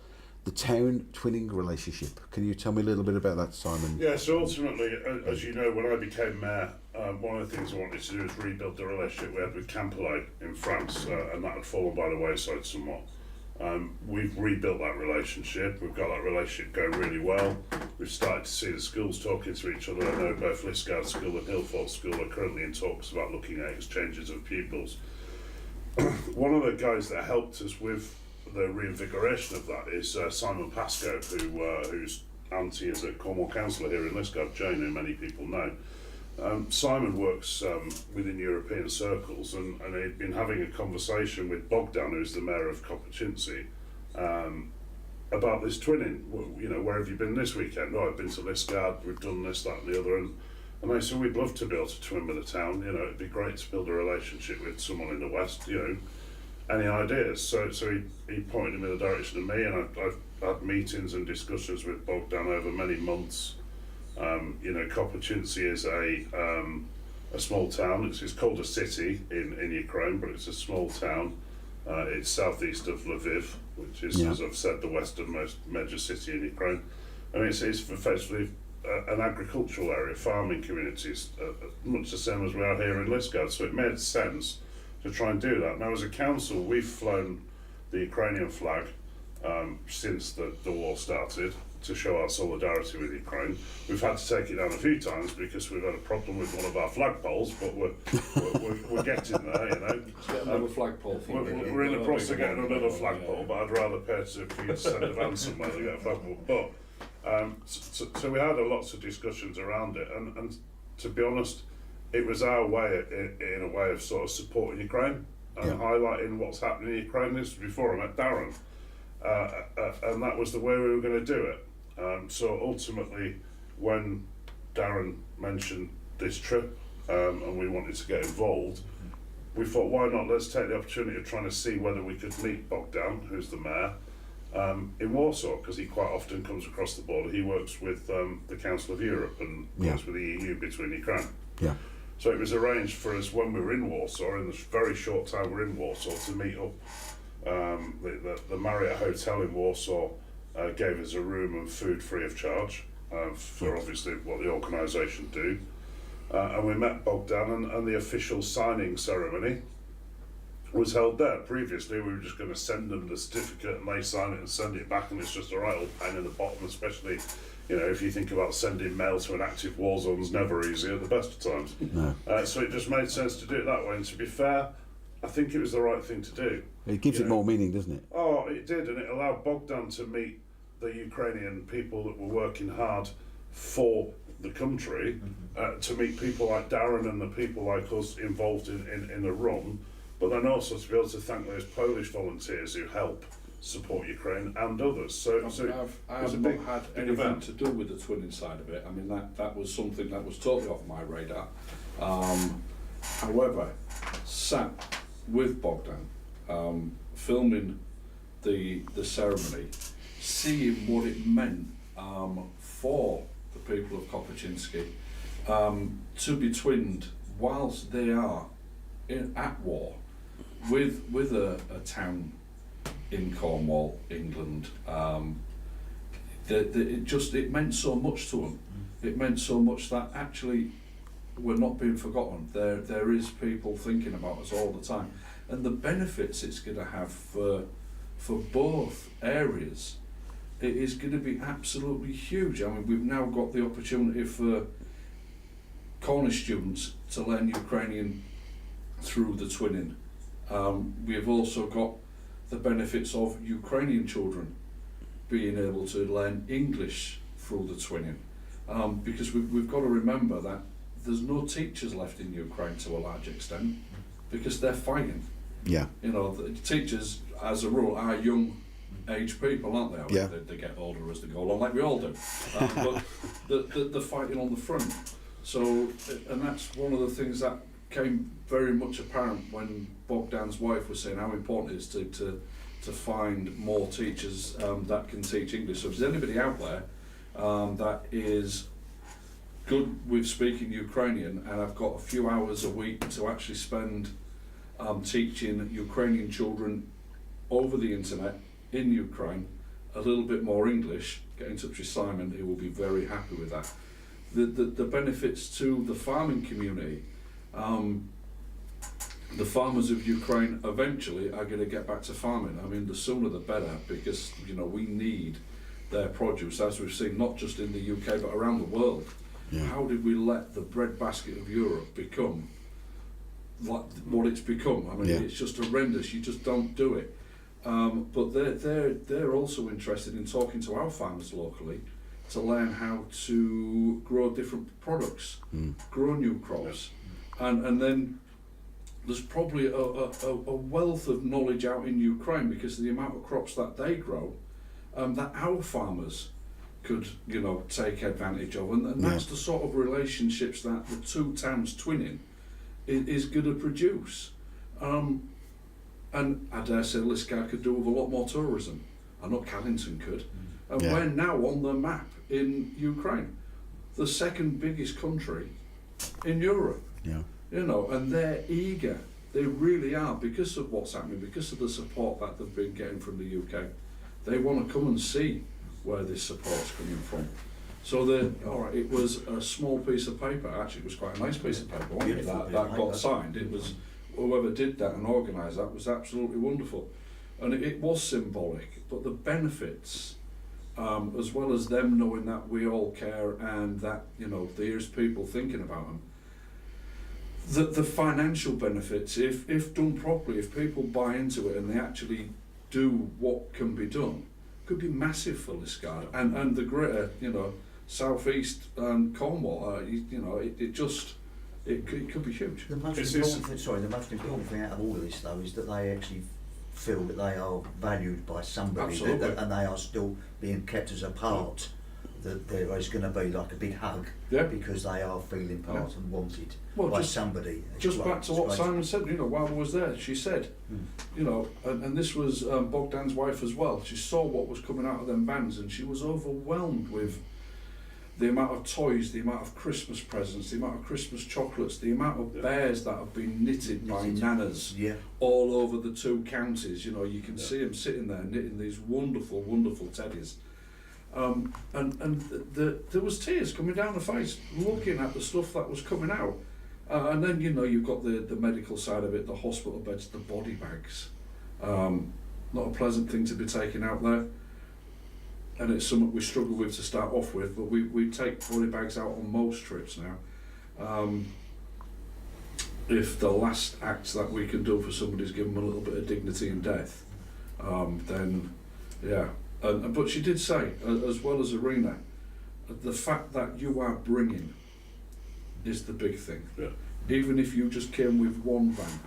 Speaker 3: the town twinning relationship. Can you tell me a little bit about that, Simon?
Speaker 4: Yeah, so ultimately, as you know, when I became mayor, one of the things I wanted to do is rebuild the relationship we had with Camperley in France, and that had fallen by the wayside somewhat. We've rebuilt that relationship. We've got that relationship going really well. We've started to see the schools talking to each other. I know both Liskeard School and Hillfort School are currently in talks about looking at exchanges of pupils. One of the guys that helped us with the reinvigoration of that is Simon Pascoe, whose auntie is a Cornwall councillor here in Liskeard, Jane, who many people know. Simon works within European circles, and he'd been having a conversation with Bogdan, who's the mayor of Kopachinci, about this twinning. Well, you know, where have you been this weekend? Oh, I've been to Liskeard, we've done this, that and the other, and they said, we'd love to be able to twin with the town, you know, it'd be great to build a relationship with someone in the West, you know, any ideas? So he pointed me in the direction of me, and I've had meetings and discussions with Bogdan over many months. You know, Kopachinci is a small town. It's called a city in Ukraine, but it's a small town. It's southeast of Lviv, which is, as I've said, the westernmost major city in Ukraine. I mean, it's effectively an agricultural area, farming communities, much the same as we are here in Liskeard. So it made sense to try and do that. Now, as a council, we've flown the Ukrainian flag since the war started, to show our solidarity with Ukraine. We've had to take it down a few times because we've had a problem with one of our flagpoles, but we're getting there, you know.
Speaker 1: Get another flagpole.
Speaker 4: We're in the process of getting another flagpole, but I'd rather pay for you to send a van somewhere to get a flagpole. But so we had lots of discussions around it, and to be honest, it was our way, in a way, of sort of supporting Ukraine and highlighting what's happening in Ukraine. This was before I met Darren, and that was the way we were going to do it. So ultimately, when Darren mentioned this trip and we wanted to get involved, we thought, why not? Let's take the opportunity of trying to see whether we could meet Bogdan, who's the mayor, in Warsaw, because he quite often comes across the border. He works with the Council of Europe and works with the EU between Ukraine. Yeah. So it was arranged for us when we were in Warsaw, in the very short time we're in Warsaw, to meet up. The Marriott Hotel in Warsaw gave us a room and food free of charge for obviously what the organisation do. And we met Bogdan, and the official signing ceremony was held there. Previously, we were just going to send them the certificate and they sign it and send it back, and it's just a right old pain in the bottom, especially, you know, if you think about sending mail to an active war zone's never easy at the best of times. No. So it just made sense to do it that way, and to be fair, I think it was the right thing to do.
Speaker 3: It gives it more meaning, doesn't it?
Speaker 4: Oh, it did, and it allowed Bogdan to meet the Ukrainian people that were working hard for the country, to meet people like Darren and the people like us involved in the run, but then also to be able to thank those Polish volunteers who help support Ukraine and others. So
Speaker 1: I've not had anything to do with the twinning side of it. I mean, that was something that was totally off my radar. However, sat with Bogdan, filming the ceremony, seeing what it meant for the people of Kopachinci to be twinned whilst they are at war with a town in Cornwall, England. It meant so much to them. It meant so much that actually we're not being forgotten. There is people thinking about us all the time, and the benefits it's going to have for both areas, it is going to be absolutely huge. I mean, we've now got the opportunity for Cornish students to learn Ukrainian through the twinning. We've also got the benefits of Ukrainian children being able to learn English through the twinning, because we've got to remember that there's no teachers left in Ukraine to a large extent because they're fighting. Yeah. You know, the teachers, as a rule, are young age people, aren't they? I mean, they get older as they go along, like we all do. But they're fighting on the front. So, and that's one of the things that came very much apparent when Bogdan's wife was saying how important it is to to find more teachers that can teach English. So if there's anybody out there that is good with speaking Ukrainian, and I've got a few hours a week to actually spend teaching Ukrainian children over the internet in Ukraine a little bit more English, get in touch with Simon. He will be very happy with that. The benefits to the farming community, the farmers of Ukraine eventually are going to get back to farming. I mean, the sooner the better, because we need their produce, as we've seen not just in the UK but around the world.
Speaker 3: Yeah.
Speaker 1: How did we let the breadbasket of Europe become like what it's become? I mean,
Speaker 3: Yeah.
Speaker 1: it's just horrendous. You just don't do it. But they're also interested in talking to our farmers locally to learn how to grow different products, grow new crops, and then there's probably a wealth of knowledge out in Ukraine because of the amount of crops that they grow, that our farmers could take advantage of, and that's the sort of relationships that the two towns twinning is going to produce. And I dare say Liskeard could do with a lot more tourism. I know Callington could. And we're now on the map in Ukraine, the second biggest country in Europe.
Speaker 3: Yeah.
Speaker 1: And they're eager. They really are, because of what's happening, because of the support that they've been getting from the UK. They want to come and see where this support's coming from. So it was a small piece of paper. Actually, it was quite a nice piece of paper, wasn't it? That got signed. It was, whoever did that and organised that was absolutely wonderful. And it was symbolic, but the benefits, as well as them knowing that we all care and that, there's people thinking about them, the financial benefits, if done properly, if people buy into it and they actually do what can be done, could be massive for Liskeard and the greater, southeast Cornwall. It could be huge.
Speaker 2: The most important thing out of all of this, though, is that they actually feel that they are valued by somebody,
Speaker 1: Absolutely.
Speaker 2: and they are still being kept as a part. That there is going to be like a big hug, because they are feeling part and wanted by somebody.
Speaker 1: Just back to what Simon said, while I was there, she said, and this was Bogdan's wife as well, she saw what was coming out of them vans and she was overwhelmed with the amount of toys, the amount of Christmas presents, the amount of Christmas chocolates, the amount of bears that have been knitted by nanas all over the two counties. You can see them sitting there knitting these wonderful, wonderful teddies. And there was tears coming down the face looking at the stuff that was coming out. And then, you've got the medical side of it, the hospital beds, the body bags. Not a pleasant thing to be taken out there. And it's something we struggle with to start off with, but we take body bags out on most trips now. If the last act that we can do for somebody is give them a little bit of dignity in death, then yeah. But she did say, as well as Arena, the fact that you are bringing is the big thing.
Speaker 4: Yeah.
Speaker 1: Even if you just came with one van,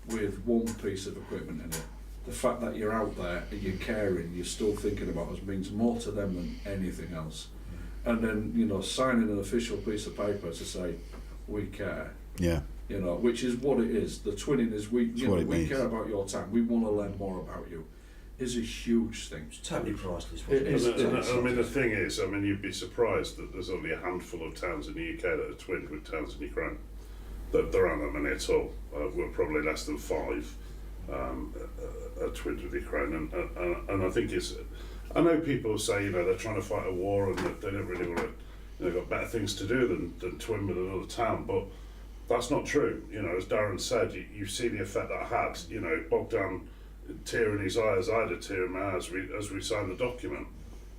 Speaker 1: with one piece of equipment in it, the fact that you're out there and you're caring, you're still thinking about us, means more to them than anything else. And then, signing an official piece of paper to say, we care.
Speaker 3: Yeah.
Speaker 1: Which is what it is. The twinning is we care about your town, we want to learn more about you. Is a huge thing.
Speaker 2: It's totally priceless.
Speaker 4: I mean, the thing is, you'd be surprised that there's only a handful of towns in the UK that are twinned with towns in Ukraine. There aren't that many at all. We're probably less than 5 are twinned with Ukraine, and I think I know people say they're trying to fight a war and that they don't really want to. They've got better things to do than twin with another town, but that's not true. As Darren said, you see the effect that had. Bogdan tear in his eye as I had a tear in my eye as we signed the document,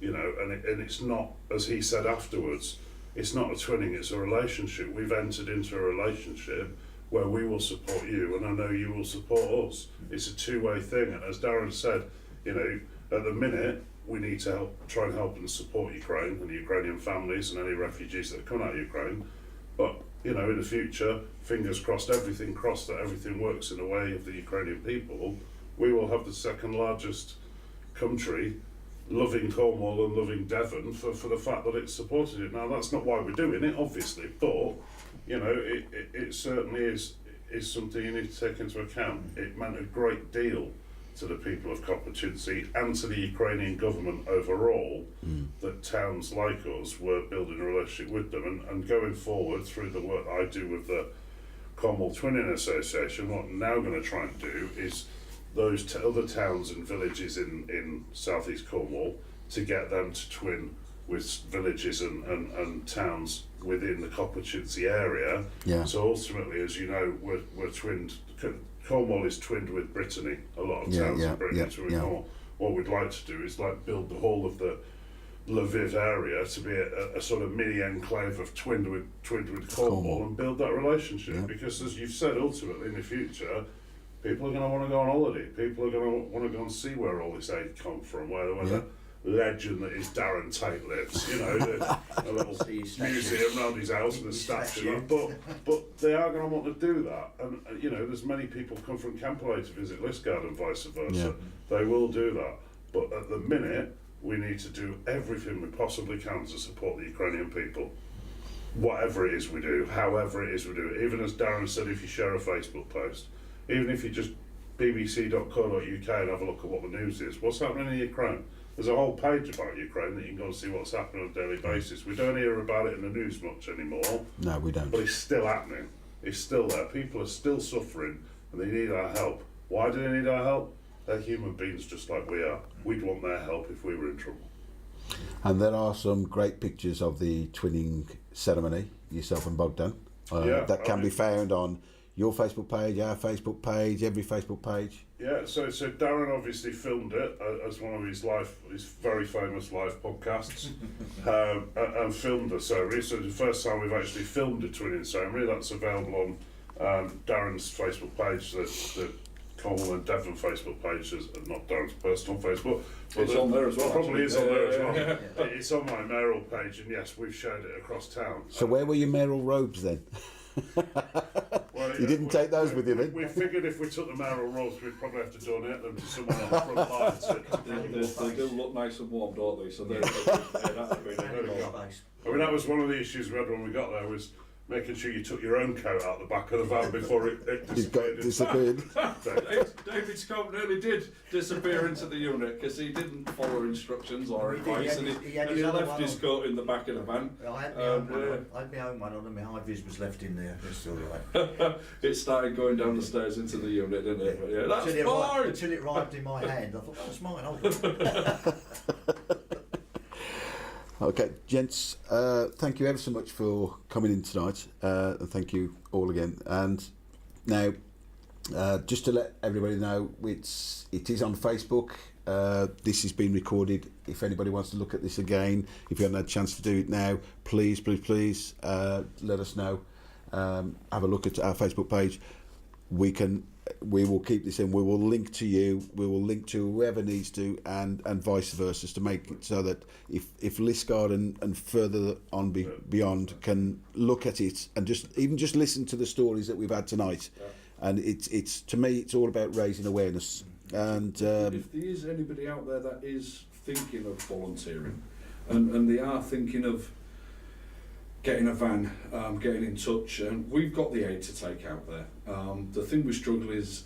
Speaker 4: and it's not, as he said afterwards, it's not a twinning, it's a relationship. We've entered into a relationship where we will support you and I know you will support us. It's a two-way thing, and as Darren said, at the minute we need to try and help and support Ukraine and the Ukrainian families and any refugees that come out of Ukraine, but in the future, fingers crossed, everything crossed, that everything works in a way of the Ukrainian people, we will have the second largest country loving Cornwall and loving Devon for the fact that it's supported it. Now, that's not why we're doing it, obviously, but it certainly is something you need to take into account. It meant a great deal to the people of Kopachinsi and to the Ukrainian government overall that towns like us were building a relationship with them. And going forward through the work I do with the Cornwall Twinning Association, what I'm now going to try and do is those other towns and villages in southeast Cornwall, to get them to twin with villages and towns within the Kopachinsi area.
Speaker 3: Yeah.
Speaker 4: So ultimately, as you know, we're twinned. Cornwall is twinned with Brittany. A lot of towns in Brittany. What we'd like to do is like build the whole of the Lviv area to be a sort of mini enclave of twinned with Cornwall and build that relationship.
Speaker 3: Yeah.
Speaker 4: Because as you've said, ultimately in the future, people are going to want to go on holiday. People are going to want to go and see where all this aid comes from, where the legend that is Darren Tate lives. You know, a little museum around his house and a statue. But they are going to want to do that. And you know, there's many people come from Camperley to visit Liskeard and vice versa.
Speaker 3: Yeah.
Speaker 4: They will do that. But at the minute, we need to do everything we possibly can to support the Ukrainian people. Whatever it is we do, however it is we do it. Even as Darren said, if you share a Facebook post, even if you just bbc.co.uk and have a look at what the news is, what's happening in Ukraine? There's a whole page about Ukraine that you can go and see what's happening on a daily basis. We don't hear about it in the news much anymore.
Speaker 3: No, we don't.
Speaker 4: But it's still happening. It's still there. People are still suffering and they need our help. Why do they need our help? They're human beings just like we are. We'd want their help if we were in trouble.
Speaker 3: And there are some great pictures of the twinning ceremony, yourself and Bogdan, that can be found on your Facebook page, our Facebook page, every Facebook page.
Speaker 4: Yeah, so Darren obviously filmed it as one of his very famous live podcasts, and filmed the ceremony. So the first time we've actually filmed a twinning ceremony. That's available on Darren's Facebook page, the Cornwall and Devon Facebook pages, and not Darren's personal Facebook. But
Speaker 1: it's on there as well.
Speaker 4: Probably is on there as well.
Speaker 1: Yeah.
Speaker 4: It's on my mayoral page, and yes, we've shared it across town.
Speaker 3: So where were your mayoral robes then?
Speaker 4: Well,
Speaker 3: You didn't take those with you then?
Speaker 4: We figured if we took the mayoral robes, we'd probably have to donate them to someone on the front line.
Speaker 1: They do look nice and warm, don't they? So that'd be
Speaker 4: There we go. I mean, that was one of the issues we had when we got there, was making sure you took your own coat out the back of the van before it
Speaker 3: Disappeared.
Speaker 1: David Scope nearly did disappear into the unit because he didn't follow instructions or advice, and he left his coat in the back of the van.
Speaker 2: I had my own one on, and my high vis was left in there. It's all right.
Speaker 1: It started going down the stairs into the unit, didn't it? But yeah, that's fine.
Speaker 2: Until it arrived in my hand, I thought, that's mine, hold on.
Speaker 3: Okay, gents, thank you ever so much for coming in tonight, and thank you all again. And now, just to let everybody know, it is on Facebook. This has been recorded. If anybody wants to look at this again, if you haven't had a chance to do it now, please let us know. Have a look at our Facebook page. We will keep this in. We will link to you. We will link to whoever needs to, and vice versa, to make it so that if Liskeard and further on beyond can look at it and just listen to the stories that we've had tonight. Yeah. And it's to me, it's all about raising awareness. And
Speaker 1: if there is anybody out there that is thinking of volunteering, and they are thinking of getting a van, getting in touch, and we've got the aid to take out there. The thing we struggle is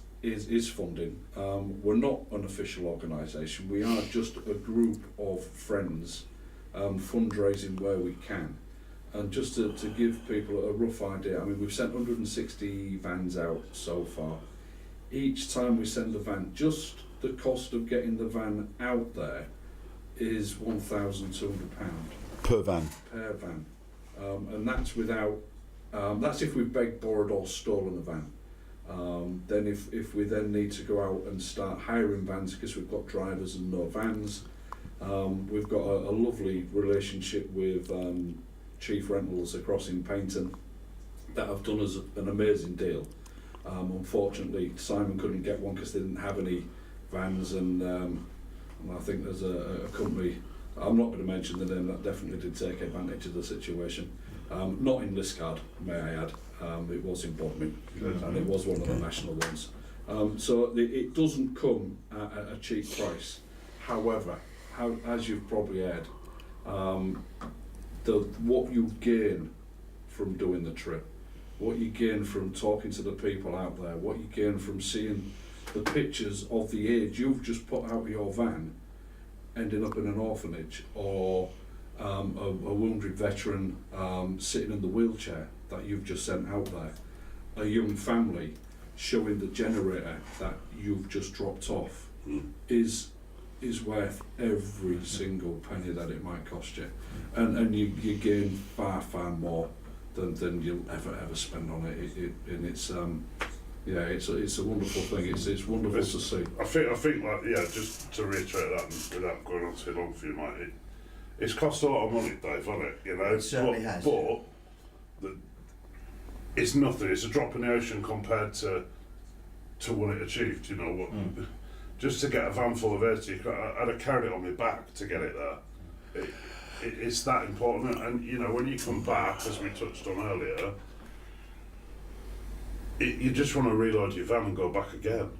Speaker 1: funding. We're not an official organisation. We are just a group of friends fundraising where we can. And just to give people a rough idea, I mean, we've sent 160 vans out so far. Each time we send a van, just the cost of getting the van out there is £1,200
Speaker 3: per van.
Speaker 1: Per van. And that's without, that's if we've begged, borrowed or stolen the van. Then if we then need to go out and start hiring vans because we've got drivers and no vans, we've got a lovely relationship with Chief Rentals across in Paynton that have done us an amazing deal. Unfortunately, Simon couldn't get one because they didn't have any vans, and I think there's a company, I'm not going to mention the name, that definitely did take advantage of the situation. Not in Liskeard, may I add. It was in Bodmin, and it was one of the national ones. So it doesn't come at a cheap price. However, as you've probably heard, what you gain from doing the trip, what you gain from talking to the people out there, what you gain from seeing the pictures of the age you've just put out of your van ending up in an orphanage, or a wounded veteran sitting in the wheelchair that you've just sent out there, a young family showing the generator that you've just dropped off, is worth every single penny that it might cost you, and you gain far more than you'll ever spend on it. And it's it's a wonderful thing. It's wonderful to see.
Speaker 4: I think like, just to reiterate that, and without going on too long for you, mate, it's cost a lot of money, Dave, hasn't it? You know,
Speaker 2: It certainly has.
Speaker 4: But it's nothing. It's a drop in the ocean compared to what it achieved. You know what? Just to get a van full of air, I'd have carried it on my back to get it there. It's that important, and you know, when you come back, as we touched on earlier, you just want to reload your van and go back again,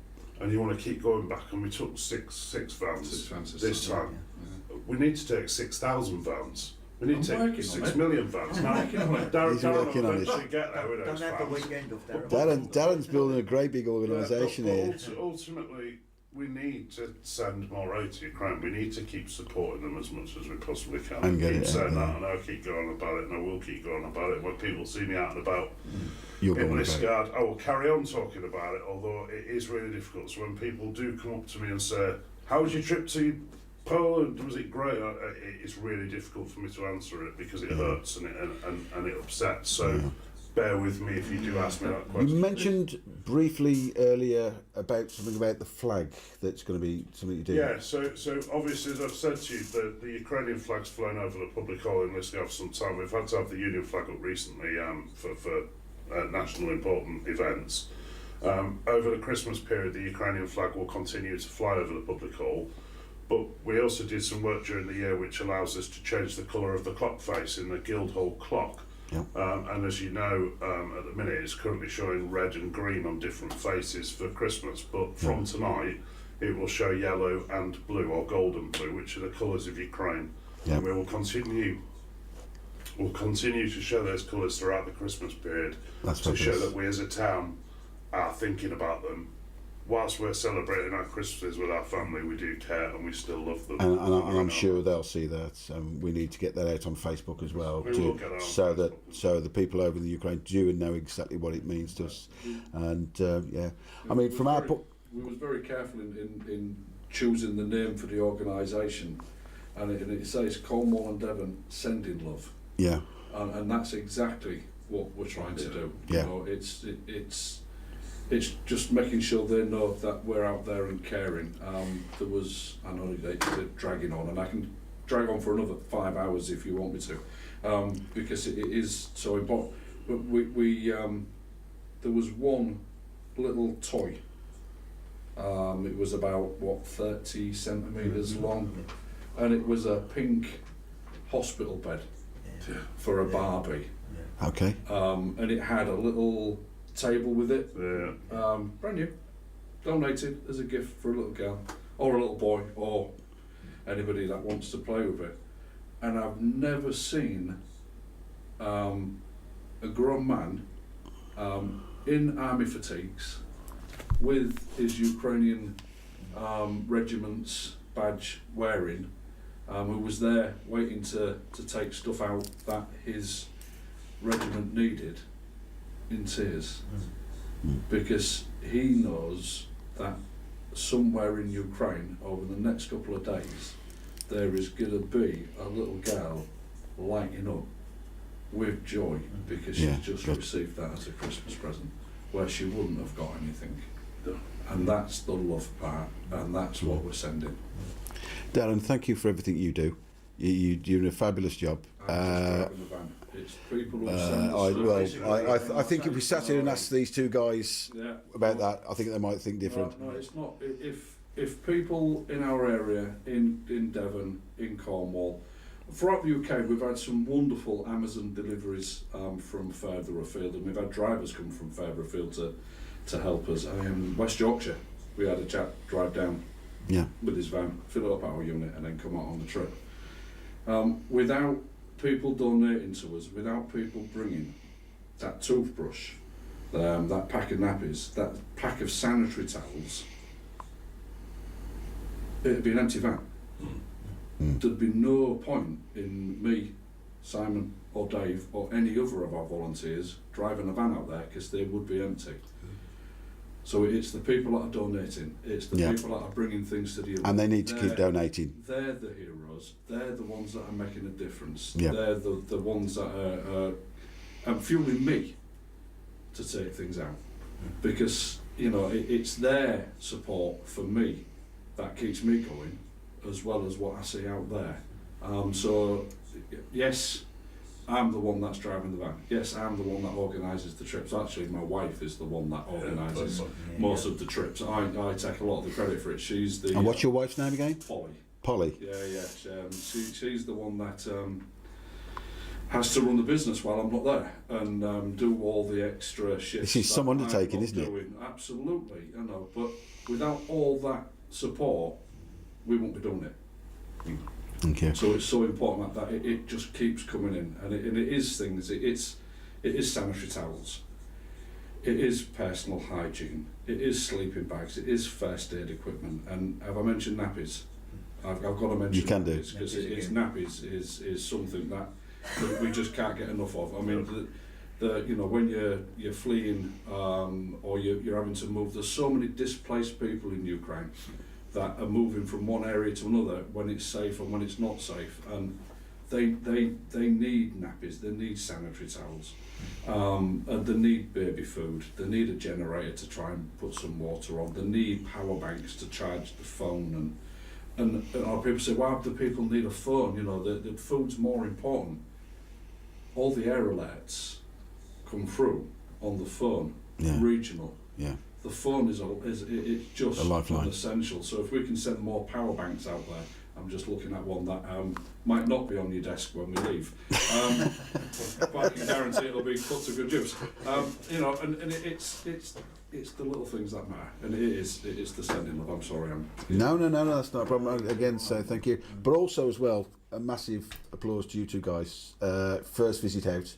Speaker 4: and you want to keep going back. And we took six vans this time. Yeah. We need to take 6,000 vans. We need to take 6 million vans. Darren will eventually get there with those
Speaker 2: vans. Don't have the weekend off,
Speaker 3: Darren's building a great big organisation here.
Speaker 4: Ultimately, we need to send more aid to Ukraine. We need to keep supporting them as much as we possibly can.
Speaker 3: And
Speaker 4: keep saying that, and I'll keep going about it, and I will keep going about it. When people see me out and about in Liskeard, I will carry on talking about it, although it is really difficult. So when people do come up to me and say, "How was your trip to Poland? Was it great?" It's really difficult for me to answer it because it hurts and it upsets. So bear with me if you do ask me that question.
Speaker 3: You mentioned briefly earlier about something about the flag that's going to be something you do.
Speaker 4: Yeah, so obviously, as I've said to you, the Ukrainian flag's flown over the public hall in Liskeard for some time. We've had to have the Union flag up recently for national important events. Over the Christmas period, the Ukrainian flag will continue to fly over the public hall, but we also did some work during the year which allows us to change the colour of the clock face in the Guildhall clock.
Speaker 3: Yep.
Speaker 4: And as you know, at the minute it's currently showing red and green on different faces for Christmas, but from tonight it will show yellow and blue, or golden blue, which are the colours of Ukraine.
Speaker 3: Yep.
Speaker 4: And we will continue to show those colours throughout the Christmas period to show that we as a town are thinking about them. Whilst we're celebrating our Christmases with our family, we do care and we still love them.
Speaker 3: And I'm sure they'll see that. We need to get that out on Facebook as well, so the people over in the Ukraine do know exactly what it means to us. And I mean, from our point,
Speaker 1: we was very careful in choosing the name for the organisation, and it says Cornwall and Devon sending love.
Speaker 3: Yeah.
Speaker 1: And that's exactly what we're trying to do.
Speaker 3: Yeah.
Speaker 1: You know, it's just making sure they know that we're out there and caring. I know they're dragging on, and I can drag on for another 5 hours if you want me to, because it is so important. But we there was one little toy. It was about 30 centimetres long, and it was a pink hospital bed for a Barbie.
Speaker 3: okay.
Speaker 1: And it had a little table with it, brand new, donated as a gift for a little girl or a little boy or anybody that wants to play with it. And I've never seen a grown man in army fatigues with his Ukrainian regiment's badge wearing, who was there waiting to take stuff out that his regiment needed, in tears, because he knows that somewhere in Ukraine over the next couple of days there is going to be a little girl lighting up with joy because she's just received that as a Christmas present where she wouldn't have got anything. And that's the love part, and that's what we're sending.
Speaker 3: Darren, thank you for everything you do. You're doing a fabulous job.
Speaker 1: It's people who send
Speaker 3: I think if we sat here and asked these two guys about that, I think they might think different.
Speaker 1: No, it's not. If people in our area, in Devon, in Cornwall, throughout the UK, we've had some wonderful Amazon deliveries from further afield, and we've had drivers come from further afield to help us. In West Yorkshire, we had a chap drive down with his van, fill it up our unit, and then come out on the trip. Without people donating to us, without people bringing that toothbrush, that pack of nappies, that pack of sanitary towels, it'd be an empty van. There'd be no point in me, Simon or Dave or any other of our volunteers driving a van out there because they would be empty. So it's the people that are donating, it's the people that are bringing things to the event.
Speaker 3: And they need to keep donating.
Speaker 1: They're the heroes, they're the ones that are making a difference.
Speaker 3: Yeah.
Speaker 1: They're the ones that are fueling me to take things out. Because, you know, it's their support for me that keeps me going, as well as what I see out there. So, yes, I'm the one that's driving the van. Yes, I'm the one that organises the trips. Actually, my wife is the one that organises most of the trips. I take a lot of the credit for it. She's the...
Speaker 3: And what's your wife's name again?
Speaker 1: Polly.
Speaker 3: Polly.
Speaker 1: Yeah. She's the one that has to run the business while I'm not there and do all the extra shifts.
Speaker 3: This is some undertaking, isn't it?
Speaker 1: Absolutely, I know. But without all that support, we won't be doing it.
Speaker 3: Thank you.
Speaker 1: So it's so important that it just keeps coming in, and it is things. It is sanitary towels. It is personal hygiene. It is sleeping bags. It is first aid equipment. And have I mentioned nappies? I've got to mention.
Speaker 3: You can do.
Speaker 1: Because nappies is something that we just can't get enough of. I mean, the you know, when you're fleeing or you're having to move, there's so many displaced people in Ukraine that are moving from one area to another when it's safe and when it's not safe, and they need nappies, they need sanitary towels, and they need baby food, they need a generator to try and put some water on, they need power banks to charge the phone, and people say, why do people need a phone? You know, the food's more important. All the air alerts come through on the phone, regional.
Speaker 3: Yeah.
Speaker 1: The phone is just
Speaker 3: a lifeline.
Speaker 1: an essential. So if we can send more power banks out there, I'm just looking at one that might not be on your desk when we leave, but I can guarantee it'll be put to good use. You know, and it's the little things that matter, and it is the sending love. I'm sorry,
Speaker 3: No, that's not a problem. Again, so thank you. But also as well, a massive applause to you two guys. First visit out.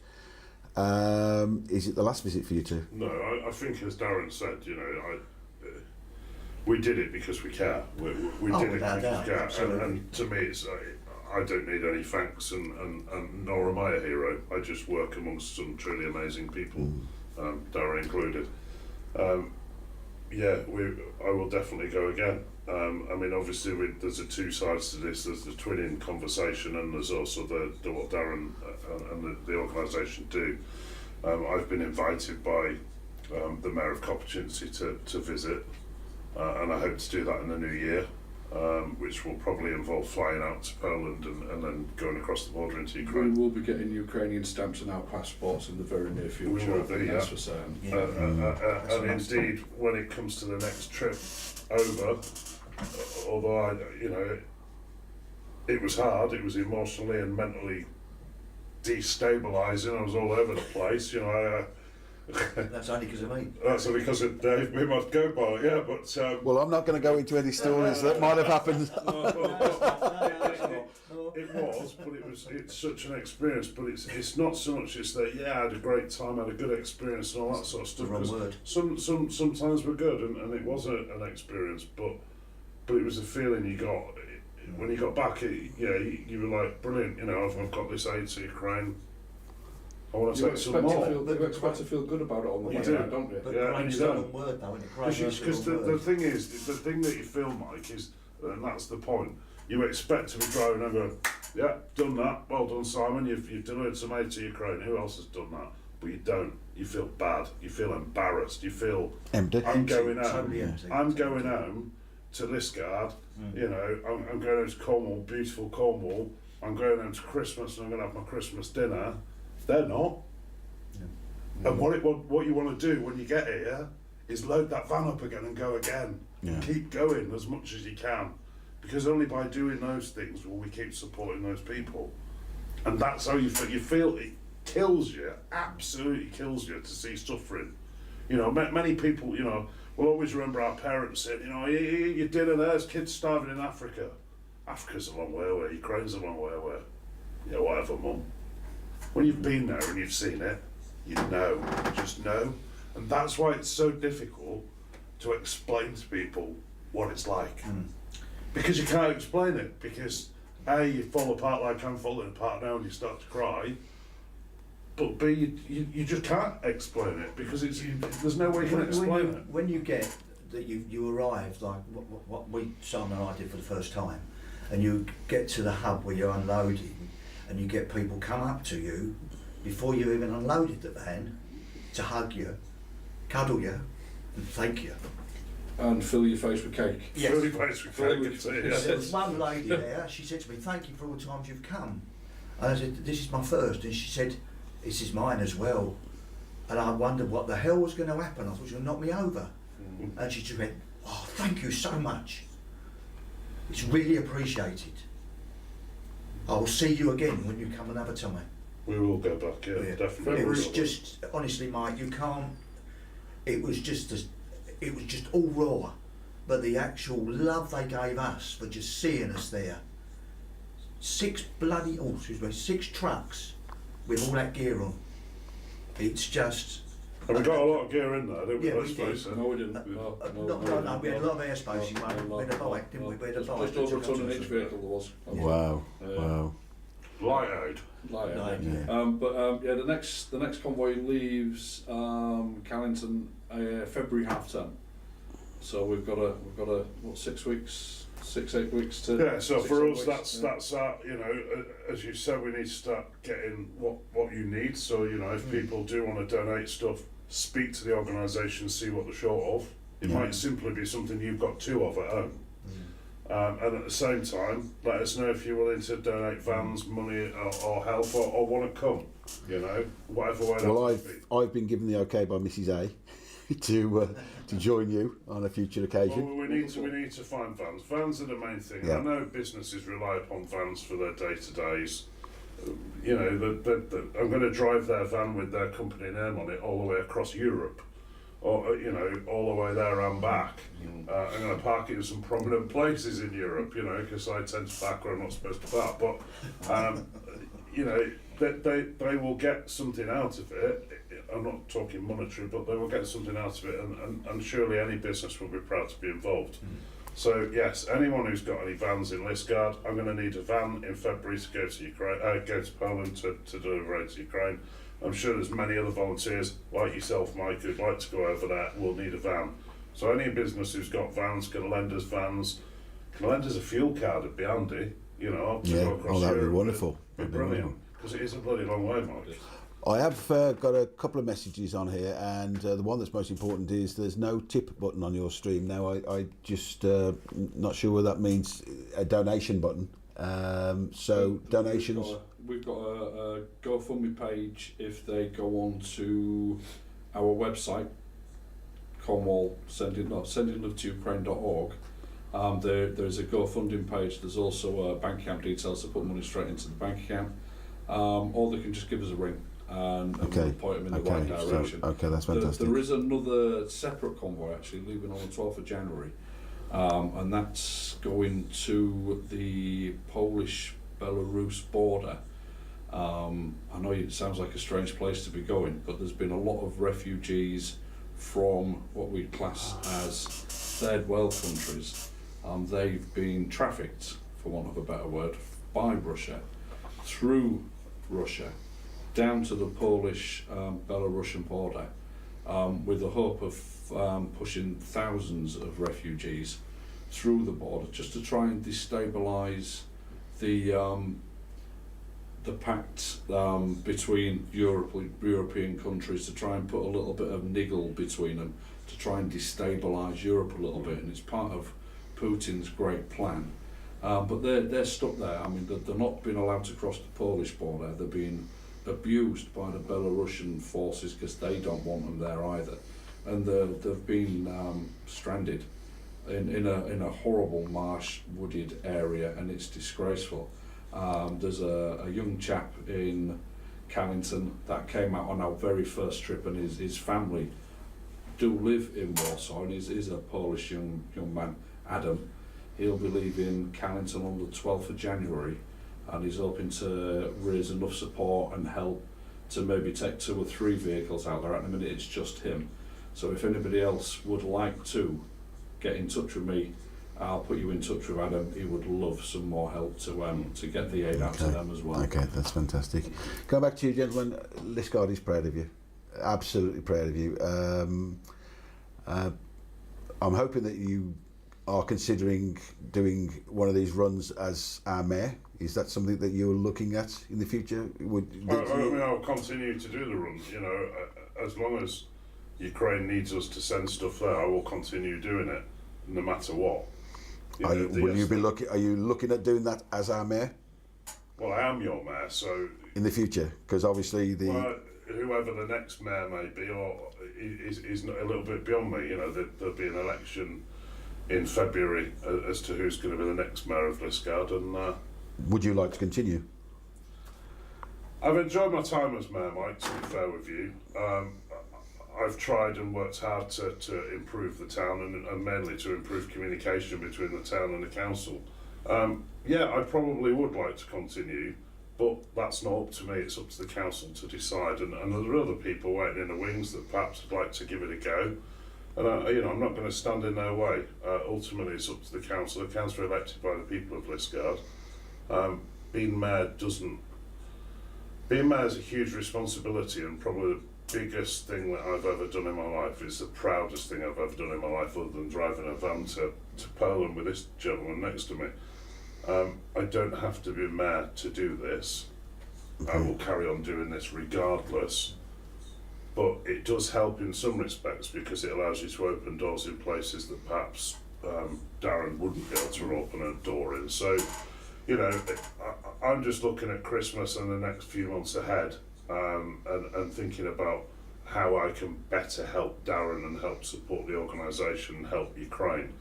Speaker 3: Is it the last visit for you two?
Speaker 4: No, I think as Darren said, you know, we did it because we care. We did it because we care. And to me, it's I don't need any thanks, and nor am I a hero. I just work amongst some truly amazing people, Darren included. I will definitely go again. I mean, obviously, there's two sides to this. There's the twinning conversation, and there's also the what Darren and the organisation do. I've been invited by the Mayor of Copperchinsey to visit, and I hope to do that in the new year, which will probably involve flying out to Poland and then going across the border into Ukraine.
Speaker 1: We will be getting Ukrainian stamps and our passports in the very near future.
Speaker 4: We will be,
Speaker 1: that's for certain.
Speaker 4: And indeed, when it comes to the next trip over, although it was hard, it was emotionally and mentally destabilising. I was all over the place, you know.
Speaker 2: That's only because of me.
Speaker 4: That's only because of Dave. We must go by, yeah. But
Speaker 3: well, I'm not going to go into any stories that might have happened.
Speaker 4: It was, but it's such an experience. But it's not so much. It's that I had a great time, had a good experience, and all that sort of stuff.
Speaker 2: The wrong word.
Speaker 4: Sometimes we're good, and it was an experience, but it was a feeling you got when you got back. You were like, brilliant. You know, I've got this aid to Ukraine. I want to take some more.
Speaker 1: You expect to feel good about it on the way out, don't you?
Speaker 2: But
Speaker 4: and
Speaker 2: is
Speaker 4: you
Speaker 2: the
Speaker 4: don't.
Speaker 2: wrong word though,
Speaker 4: Because the thing is, the thing that you feel, Mike, is, and that's the point, you expect to be driving and going, yeah, done that, well done Simon, you've delivered some aid to Ukraine, who else has done that? But you don't. You feel bad, you feel embarrassed, you feel
Speaker 3: empty.
Speaker 4: I'm going home.
Speaker 2: Totally empty.
Speaker 4: I'm going home to Liskeard, you know, I'm going home to Cornwall, beautiful Cornwall, I'm going home to Christmas and I'm going to have my Christmas dinner. They're not. And what you want to do when you get here is load that van up again and go again.
Speaker 3: Yeah.
Speaker 4: Keep going as much as you can, because only by doing those things will we keep supporting those people. And that's how you feel. It kills you, absolutely kills you to see suffering. You know, many people, you know, will always remember our parents saying, you know, you did it, there's kids starving in Africa. Africa's a long way away, Ukraine's a long way away. Yeah, whatever, Mum. When you've been there and you've seen it, you just know. And that's why it's so difficult to explain to people what it's like. because you can't explain it, because A, you fall apart like I'm falling apart now and you start to cry, but B, you just can't explain it, because there's no way you can explain it.
Speaker 2: When you get that you arrive, like what Simon and I did for the first time, and you get to the hub where you're unloading, and you get people come up to you before you even unloaded the van to hug you, cuddle you, and thank you.
Speaker 1: And fill your face with cake.
Speaker 2: Yes.
Speaker 4: Fill your face with cake and tea, yeah.
Speaker 2: There was one lady there, she said to me, thank you for all the times you've come. And I said, this is my first. And she said, this is mine as well. And I wondered what the hell was going to happen. I thought she was going to knock me over.
Speaker 4: Mm-hmm.
Speaker 2: And she just went, oh, thank you so much. It's really appreciated. I will see you again when you come another time.
Speaker 4: We will go back, yeah. Definitely.
Speaker 2: It was just, honestly, Mike, you can't, it was just all raw. But the actual love they gave us for just seeing us there. 6 trucks with all that gear on. It's just...
Speaker 4: And we got a lot of gear in there, didn't we?
Speaker 2: Yeah,
Speaker 4: Let's
Speaker 2: we did.
Speaker 4: face it.
Speaker 1: No, we didn't.
Speaker 2: No, we had a lot of airspace in one. We had a bike, didn't we? We had a bike.
Speaker 1: Just over a ton in each vehicle there was.
Speaker 3: Wow, wow.
Speaker 4: Light-eyed.
Speaker 1: The next convoy leaves Callington February half term. So we've got a what 6 weeks, 8 weeks to.
Speaker 4: Yeah. So for us, that's you know, as you said, we need to start getting what you need. So you know, if people do want to donate stuff, speak to the organisation, see what they're short of. It might simply be something you've got 2 of at home. And at the same time, let us know if you're willing to donate vans, money, or help, or want to come. You know, whatever way.
Speaker 3: Well, I've been given the okay by Mrs. A to join you on a future occasion.
Speaker 4: Well, we need to find vans. Vans are the main thing.
Speaker 3: Yeah.
Speaker 4: I know businesses rely upon vans for their day-to-days. You know, I'm going to drive their van with their company name on it all the way across Europe, or you know, all the way there and back. I'm going to park it in some prominent places in Europe, you know, because I tend to park where I'm not supposed to park. But you know, they will get something out of it. I'm not talking monetary, but they will get something out of it, and surely any business will be proud to be involved. So yes, anyone who's got any vans in Liskeard, I'm going to need a van in February to go to Ukraine, go to Poland to deliver aid to Ukraine. I'm sure there's many other volunteers like yourself, Mike, who'd like to go over there. Will need a van. So any business who's got vans can lend us vans. Can lend us a fuel card. It'd be handy, you know. To go across
Speaker 3: that'd be
Speaker 4: Europe.
Speaker 3: wonderful.
Speaker 4: It'd be brilliant, because it is a bloody long way, Mike.
Speaker 3: I have got a couple of messages on here, and the one that's most important is there's no tip button on your stream. Now, I just not sure what that means, a donation button. So donations...
Speaker 1: We've got a GoFundMe page. If they go on to our website, Cornwall sending love to Ukraine.org, there's a GoFundMe page. There's also bank account details to put money straight into the bank account, or they can just give us a ring and we'll point them in the right direction.
Speaker 3: So, that's fantastic.
Speaker 1: There is another separate convoy actually leaving on the 12th of January, and that's going to the Polish-Belarus border. I know it sounds like a strange place to be going, but there's been a lot of refugees from what we class as third world countries. They've been trafficked, for want of a better word, by Russia, through Russia, down to the Polish-Belarusian border, with the hope of pushing thousands of refugees through the border, just to try and destabilise the pact between European countries, to try and put a little bit of niggle between them, to try and destabilise Europe a little bit, and it's part of Putin's great plan. But they're stuck there. I mean, they're not being allowed to cross the Polish border. They're being abused by the Belarusian forces because they don't want them there either, and they've been stranded in a horrible marsh wooded area, and it's disgraceful. There's a young chap in Callington that came out on our very first trip, and his family do live in Warsaw, and he's a Polish young man, Adam. He'll be leaving Callington on the 12th of January, and he's hoping to raise enough support and help to maybe take 2 or 3 vehicles out there. At the minute it's just him. So if anybody else would like to get in touch with me I'll put you in touch with Adam. He would love some more help to get the aid out to them as well.
Speaker 3: Okay, that's fantastic. Going back to you, gentlemen, Liskeard is proud of you. Absolutely proud of you. I'm hoping that you are considering doing one of these runs as our mayor. Is that something that you're looking at in the future?
Speaker 4: I'll continue to do the runs. You know, as long as Ukraine needs us to send stuff there, I will continue doing it, no matter what.
Speaker 3: Are you looking at doing that as our mayor?
Speaker 4: Well, I am your mayor, so
Speaker 3: in the future, because obviously
Speaker 4: whoever the next mayor may be, or is a little bit beyond me. You know, there'll be an election in February as to who's going to be the next mayor of Liskeard, and
Speaker 3: would you like to continue?
Speaker 4: I've enjoyed my time as mayor, Mike, to be fair with you. I've tried and worked hard to improve the town and mainly to improve communication between the town and the council. Yeah, I probably would like to continue, but that's not up to me, it's up to the council to decide. And there are other people waiting in the wings that perhaps would like to give it a go. And I'm not going to stand in their way. Ultimately, it's up to the council. The council are elected by the people of Liskeard. Being mayor is a huge responsibility, and probably the biggest thing that I've ever done in my life. It's the proudest thing I've ever done in my life, other than driving a van to Poland with this gentleman next to me. I don't have to be mayor to do this. I will carry on doing this regardless. But it does help in some respects, because it allows you to open doors in places that perhaps Darren wouldn't be able to open a door in. So, you know, I'm just looking at Christmas and the next few months ahead, and thinking about how I can better help Darren and help support the organisation and help Ukraine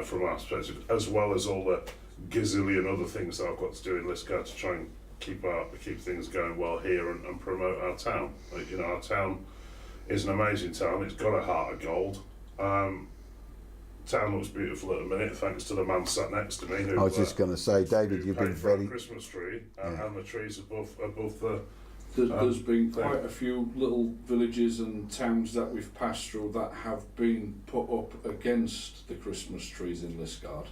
Speaker 4: from our perspective, as well as all the gazillion other things that I've got to do in Liskeard to try and keep things going well here and promote our town. You know, our town is an amazing town. It's got a heart of gold. Town looks beautiful at the minute, thanks to the man sat next to me. Who,
Speaker 3: I was just going to say, David, you've been very...
Speaker 4: Christmas tree and the trees above the...
Speaker 1: There's been quite a few little villages and towns that we've passed through that have been put up against the Christmas trees in Liskeard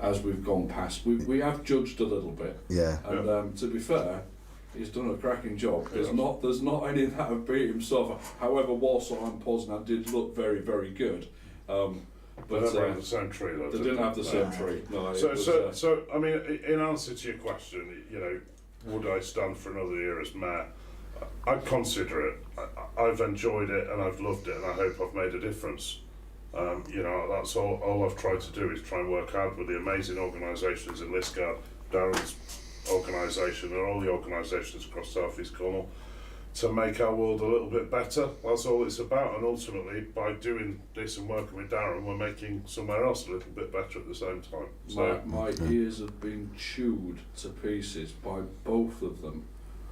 Speaker 1: as we've gone past. We have judged a little bit.
Speaker 3: Yeah.
Speaker 1: And to be fair, he's done a cracking job. There's not any that have beat him so far. However, Warsaw and Poznan did look very, very good.
Speaker 4: But they didn't have the same tree, though.
Speaker 1: They didn't have the same tree. No.
Speaker 4: So I mean, in answer to your question, you know, would I stand for another year as mayor? I'd consider it. I've enjoyed it and I've loved it, and I hope I've made a difference. You know, that's all I've tried to do is try and work hard with the amazing organisations in Liskeard, Darren's organisation, and all the organisations across South East Cornwall, to make our world a little bit better. That's all it's about, and ultimately by doing this and working with Darren, we're making somewhere else a little bit better at the same time. So
Speaker 1: my ears have been chewed to pieces by both of them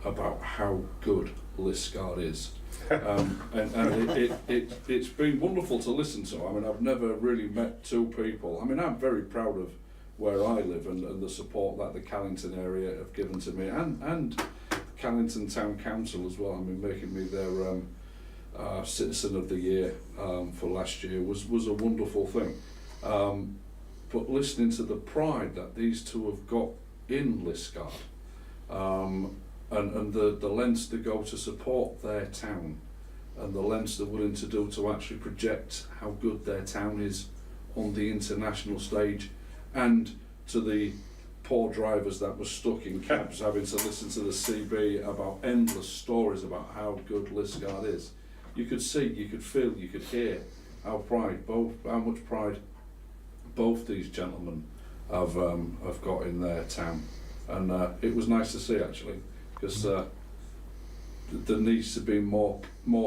Speaker 1: about how good Liskeard is. And it's been wonderful to listen to. I mean, I've never really met two people. I mean, I'm very proud of where I live and the support that the Callington area have given to me, and Callington Town Council as well. I mean, making me their Citizen of the Year for last year was a wonderful thing. But listening to the pride that these two have got in Liskeard, and the lengths to go to support their town, and the lengths they're willing to do to actually project how good their town is on the international stage, and to the poor drivers that were stuck in cabs having to listen to the CB about endless stories about how good Liskeard is. You could see, you could feel, you could hear how much pride both these gentlemen have got in their town, and it was nice to see actually, because there needs to be more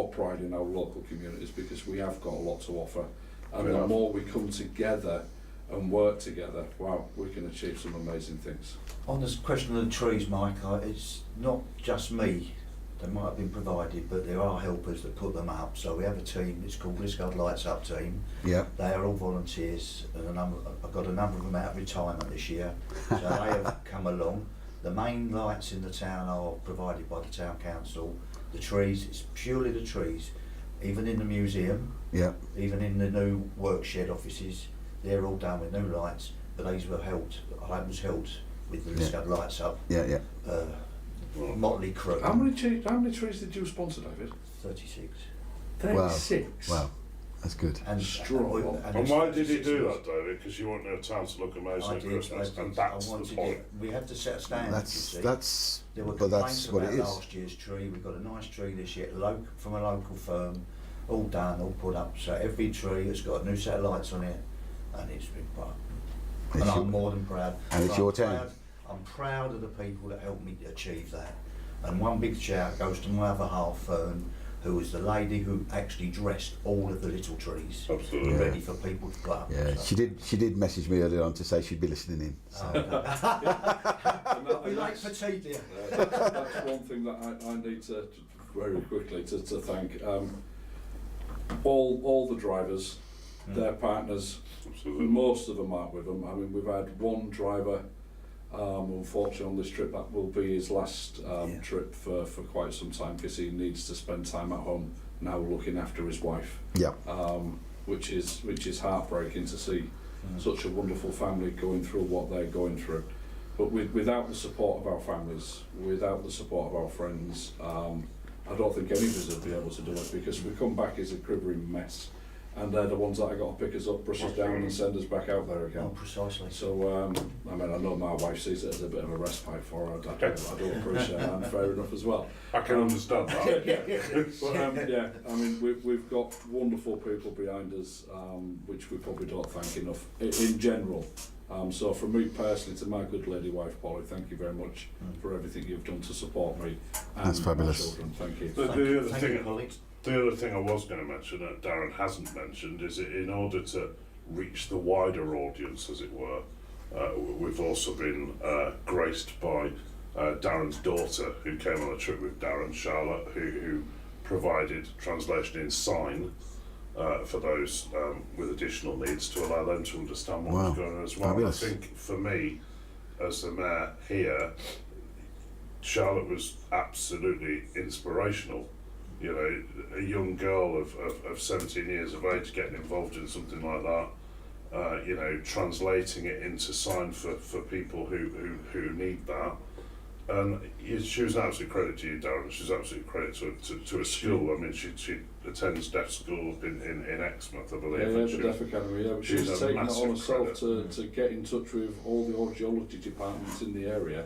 Speaker 1: pride in our local communities, because we have got a lot to offer, and the more we come together and work together, wow, we can achieve some amazing things.
Speaker 2: On this question of the trees, Mike, it's not just me. They might have been provided, but there are helpers that put them up. So we have a team, it's called Liskeard Lights Up Team.
Speaker 3: Yeah.
Speaker 2: They are all volunteers, and I've got a number of them out of retirement this year. So they have come along. The main lights in the town are provided by the town council. The trees, it's purely the trees. Even in the museum,
Speaker 3: yeah,
Speaker 2: even in the new workshed offices, they're all done with new lights, but these were helped. I was helped with the Liskeard lights up.
Speaker 3: Yeah.
Speaker 2: Motley crew.
Speaker 1: How many trees did you sponsor, David?
Speaker 2: 36.
Speaker 1: 36.
Speaker 3: Wow. That's good.
Speaker 2: And
Speaker 1: Strong.
Speaker 4: And why did he do that, David? Because you want your town to look amazing at Christmas, and that's the point.
Speaker 2: We had to set a standard.
Speaker 3: That's
Speaker 2: There were
Speaker 3: but
Speaker 2: complaints
Speaker 3: that's what
Speaker 2: about
Speaker 3: it is.
Speaker 2: last year's tree. We've got a nice tree this year, from a local firm, all done, all put up. So every tree has got a new set of lights on it, and it's been fun. And I'm more than proud.
Speaker 3: And it's your town.
Speaker 2: I'm proud of the people that helped me achieve that. And one big shout goes to my other half, Fern, who was the lady who actually dressed all of the little trees.
Speaker 4: Absolutely.
Speaker 2: Ready for people to go up.
Speaker 3: Yeah,
Speaker 2: So-
Speaker 3: she did message me earlier on to say she'd be listening in. So.
Speaker 2: We like petite there.
Speaker 1: That's one thing that I need to very quickly to thank all the drivers, their partners.
Speaker 4: Absolutely.
Speaker 1: Most of them aren't with them. I mean, we've had one driver, unfortunately on this trip, that will be his last trip for quite some time, because he needs to spend time at home now looking after his wife.
Speaker 3: Yeah.
Speaker 1: Which is heartbreaking to see such a wonderful family going through what they're going through. But without the support of our families, without the support of our friends, I don't think any of us would be able to do it, because we come back as a quivering mess, and they're the ones that are got to pick us up, brush us down and send us back out there again.
Speaker 2: Oh, precisely.
Speaker 1: So, I mean, I know my wife sees it as a bit of a respite for her. I do appreciate that, and fair enough as well.
Speaker 4: I can understand that.
Speaker 1: But yeah, I mean, we've got wonderful people behind us, which we probably don't thank enough in general. So from me personally to my good lady wife Polly, thank you very much for everything you've done to support me and
Speaker 3: That's fabulous.
Speaker 1: my children. Thank you.
Speaker 4: The other thing I was going to mention that Darren hasn't mentioned is in order to reach the wider audience, as it were, we've also been graced by Darren's daughter, who came on a trip with Darren, Charlotte, who provided translation in sign for those with additional needs, to allow them to understand what was going on as well.
Speaker 3: Fabulous.
Speaker 4: I think for me, as the mayor here, Charlotte was absolutely inspirational. You know, a young girl of 17 years of age getting involved in something like that, you know, translating it into sign for people who need that. And she was an absolute credit to you, Darren. She was absolute credit to a school. I mean, she attends deaf school in Exmouth, I believe.
Speaker 1: Yeah, the Deaf Academy, yeah. But she's taken it on herself to get in touch with all the audiology departments in the area,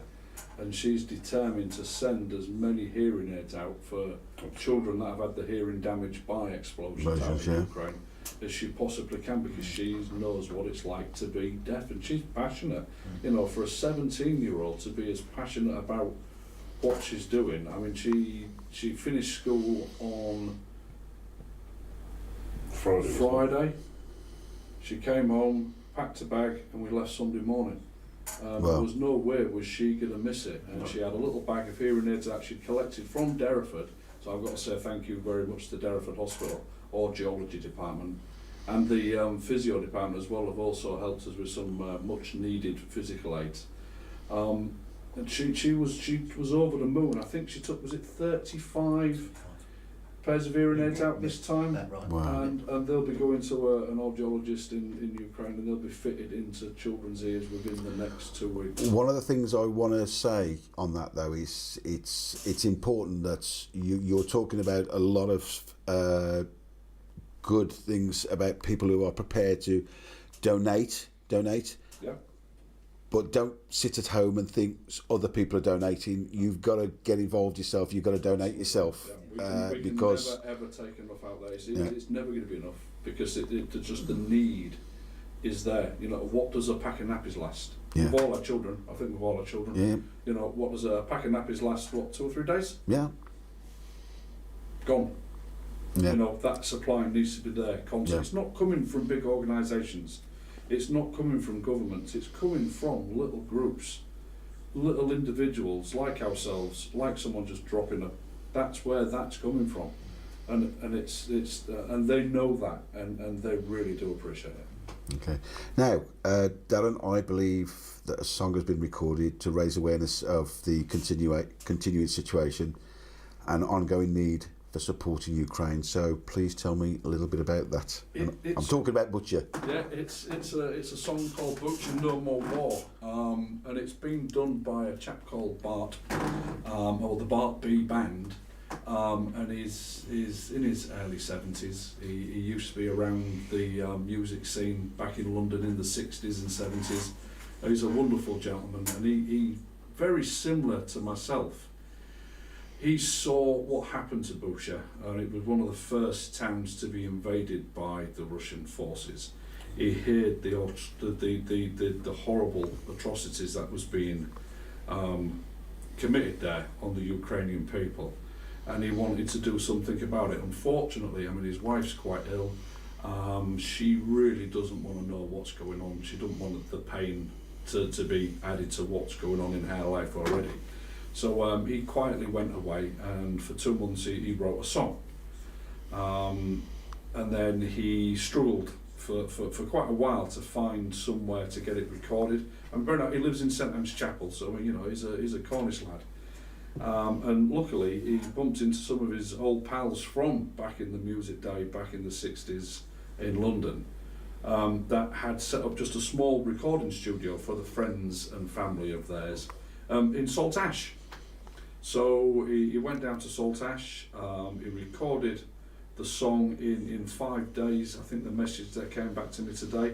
Speaker 1: and she's determined to send as many hearing aids out for children that have had the hearing damaged by explosions out in Ukraine as she possibly can, because she knows what it's like to be deaf, and she's passionate. You know, for a 17-year-old to be as passionate about what she's doing. I mean, she finished school on Friday. She came home, packed a bag, and we left Sunday morning. There was no way was she going to miss it, and she had a little bag of hearing aids that she'd collected from Derriford. So I've got to say thank you very much to Derriford Hospital, Audiology Department, and the physio department as well have also helped us with some much needed physical aids. And she was over the moon. I think she took, was it 35 pairs of hearing aids out this time?
Speaker 2: That right.
Speaker 3: Wow.
Speaker 1: And they'll be going to an audiologist in Ukraine, and they'll be fitted into children's ears within the next 2 weeks.
Speaker 3: One of the things I want to say on that, though, is it's important that you're talking about a lot of good things about people who are prepared to donate.
Speaker 1: Yeah.
Speaker 3: But don't sit at home and think other people are donating. You've got to get involved yourself. You've got to donate yourself.
Speaker 1: We can
Speaker 3: because
Speaker 1: never ever take enough out there. It's never going to be enough, because just the need is there. You know, what does a pack of nappies last?
Speaker 3: Yeah.
Speaker 1: We've all had children. I think we've all had children.
Speaker 3: Yeah.
Speaker 1: You know, what does a pack of nappies last? What, 2 or 3 days?
Speaker 3: Yeah.
Speaker 1: Gone.
Speaker 3: Yeah.
Speaker 1: You know, that supply needs to be there constantly.
Speaker 3: Yeah.
Speaker 1: It's not coming from big organisations. It's not coming from governments. It's coming from little groups, little individuals like ourselves, like someone just dropping a. That's where that's coming from, and it's and they know that, and they really do appreciate it.
Speaker 3: Okay. Now, Darren, I believe that a song has been recorded to raise awareness of the continuing situation and ongoing need for supporting Ukraine. So please tell me a little bit about that. I'm talking about Butcher.
Speaker 1: Yeah, it's a song called Butcher No More War, and it's been done by a chap called Bart, or the Bart B Band, and he's in his early 70s. He used to be around the music scene back in London in the 60s and 70s. He's a wonderful gentleman, and he very similar to myself. He saw what happened to Bucha, and it was one of the first towns to be invaded by the Russian forces. He heard the horrible atrocities that was being committed there on the Ukrainian people, and he wanted to do something about it. Unfortunately, I mean, his wife's quite ill. She really doesn't want to know what's going on. She doesn't want the pain to be added to what's going on in her life already. So he quietly went away, and for 2 months he wrote a song. And then he struggled for quite a while to find somewhere to get it recorded. And Bernard, he lives in St Anne's Chapel, so you know he's a Cornish lad. And luckily he bumped into some of his old pals from back in the music day, back in the 60s in London, that had set up just a small recording studio for the friends and family of theirs in Saltash. So he went down to Saltash, he recorded the song in 5 days. I think the message that came back to me today,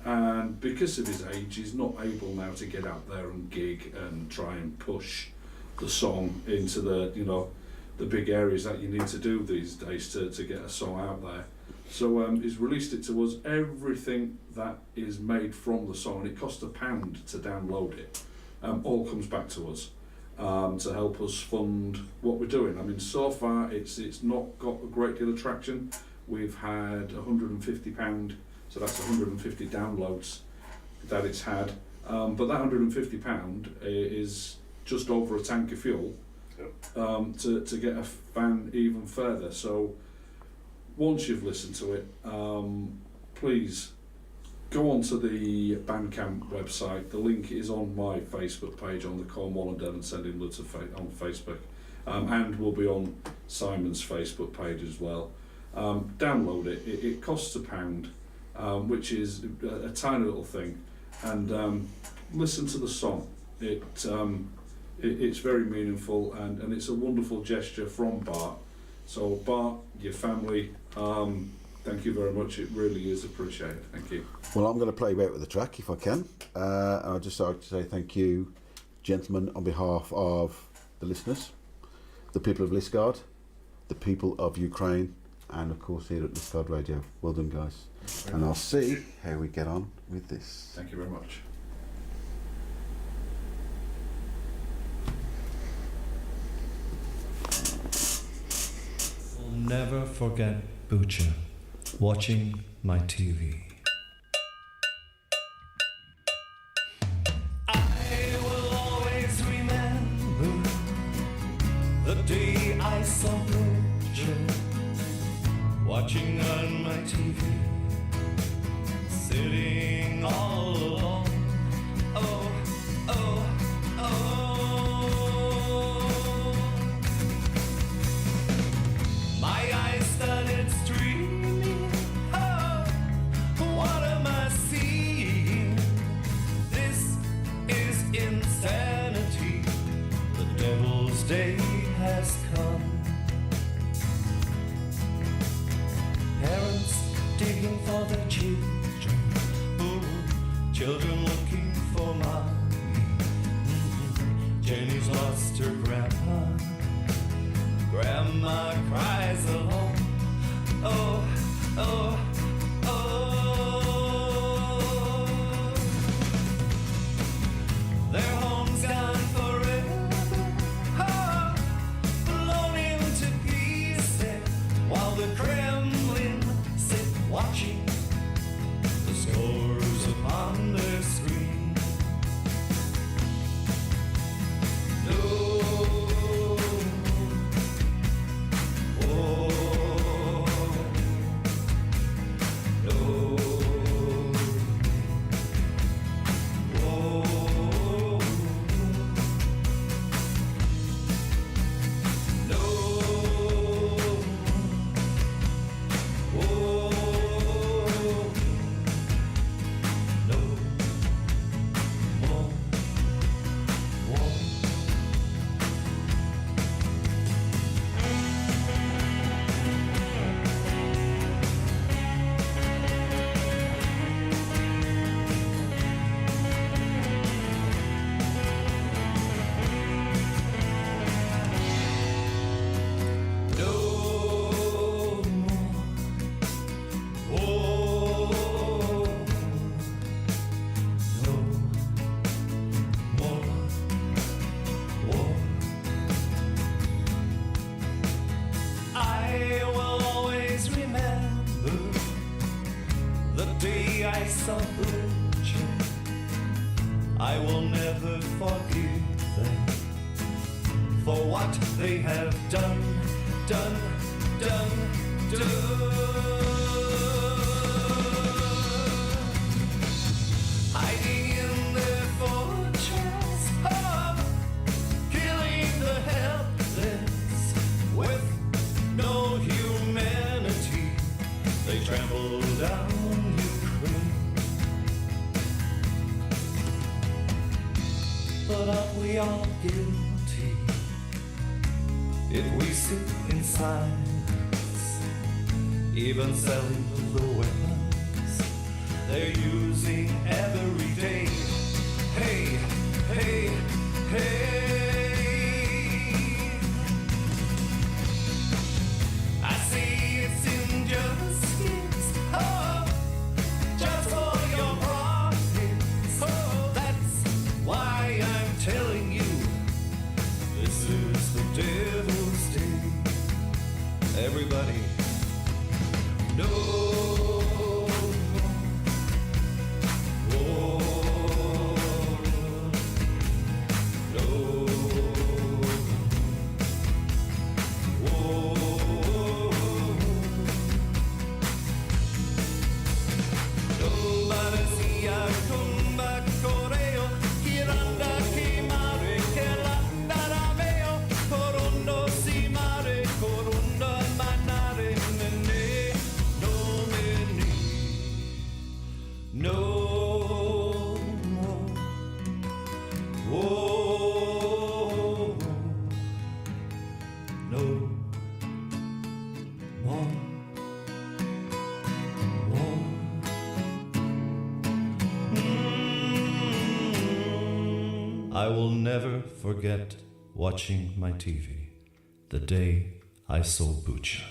Speaker 1: and because of his age, he's not able now to get out there and gig and try and push the song into the big areas that you need to do these days to get a song out there. So he's released it to us. Everything that is made from the song, and it costs £1 to download it, all comes back to us to help us fund what we're doing. I mean, so far it's not got a great deal of traction. We've had £150, so that's 150 downloads that it's had. But that £150 is just over a tank of fuel to get a fan even further. So once you've listened to it, please go onto the Bandcamp website. The link is on my Facebook page on the Cornwall and Devon Sending Love on Facebook, and will be on Simon's Facebook page as well. Download it. It costs £1, which is a tiny little thing, and listen to the song. It's very meaningful, and it's a wonderful gesture from Bart. So Bart, your family, thank you very much. It really is appreciated. Thank you.
Speaker 3: Well, I'm going to play you out with the track if I can. And I'd just like to say thank you, gentlemen, on behalf of the listeners, the people of Liskeard, the people of Ukraine, and of course here at Liskeard Radio. Well done, guys. And I'll see how we get on with this.
Speaker 1: Thank you very much.
Speaker 5: I'll never forget Bucha watching my TV. I will always remember the day I saw Bucha watching on my TV, sitting all alone. Oh, oh, oh. My eyes started streaming. Oh, what am I seeing? This is insanity. The devil's day has come. Parents digging for their children. Ooh, children looking for mommy. Jenny's lost her grandpa. Grandma cries alone. Oh, oh, oh. Their home's gone forever. Oh, blown into pieces while the Kremlin sit watching the scores upon their screen. No. No. I saw Butcher, I will never forgive them for what they have done. Hiding in their fortress of killing the helpless with no humanity. They trample down Ukraine. But aren't we all guilty if we sit in silence, even selling the weapons they're using every day? Hey, hey, hey. I see it's injustice, oh, just for your profits. Oh, that's why I'm telling you, this is the devil's day. Everybody, no. I will never forget watching my TV the day I saw Butcher.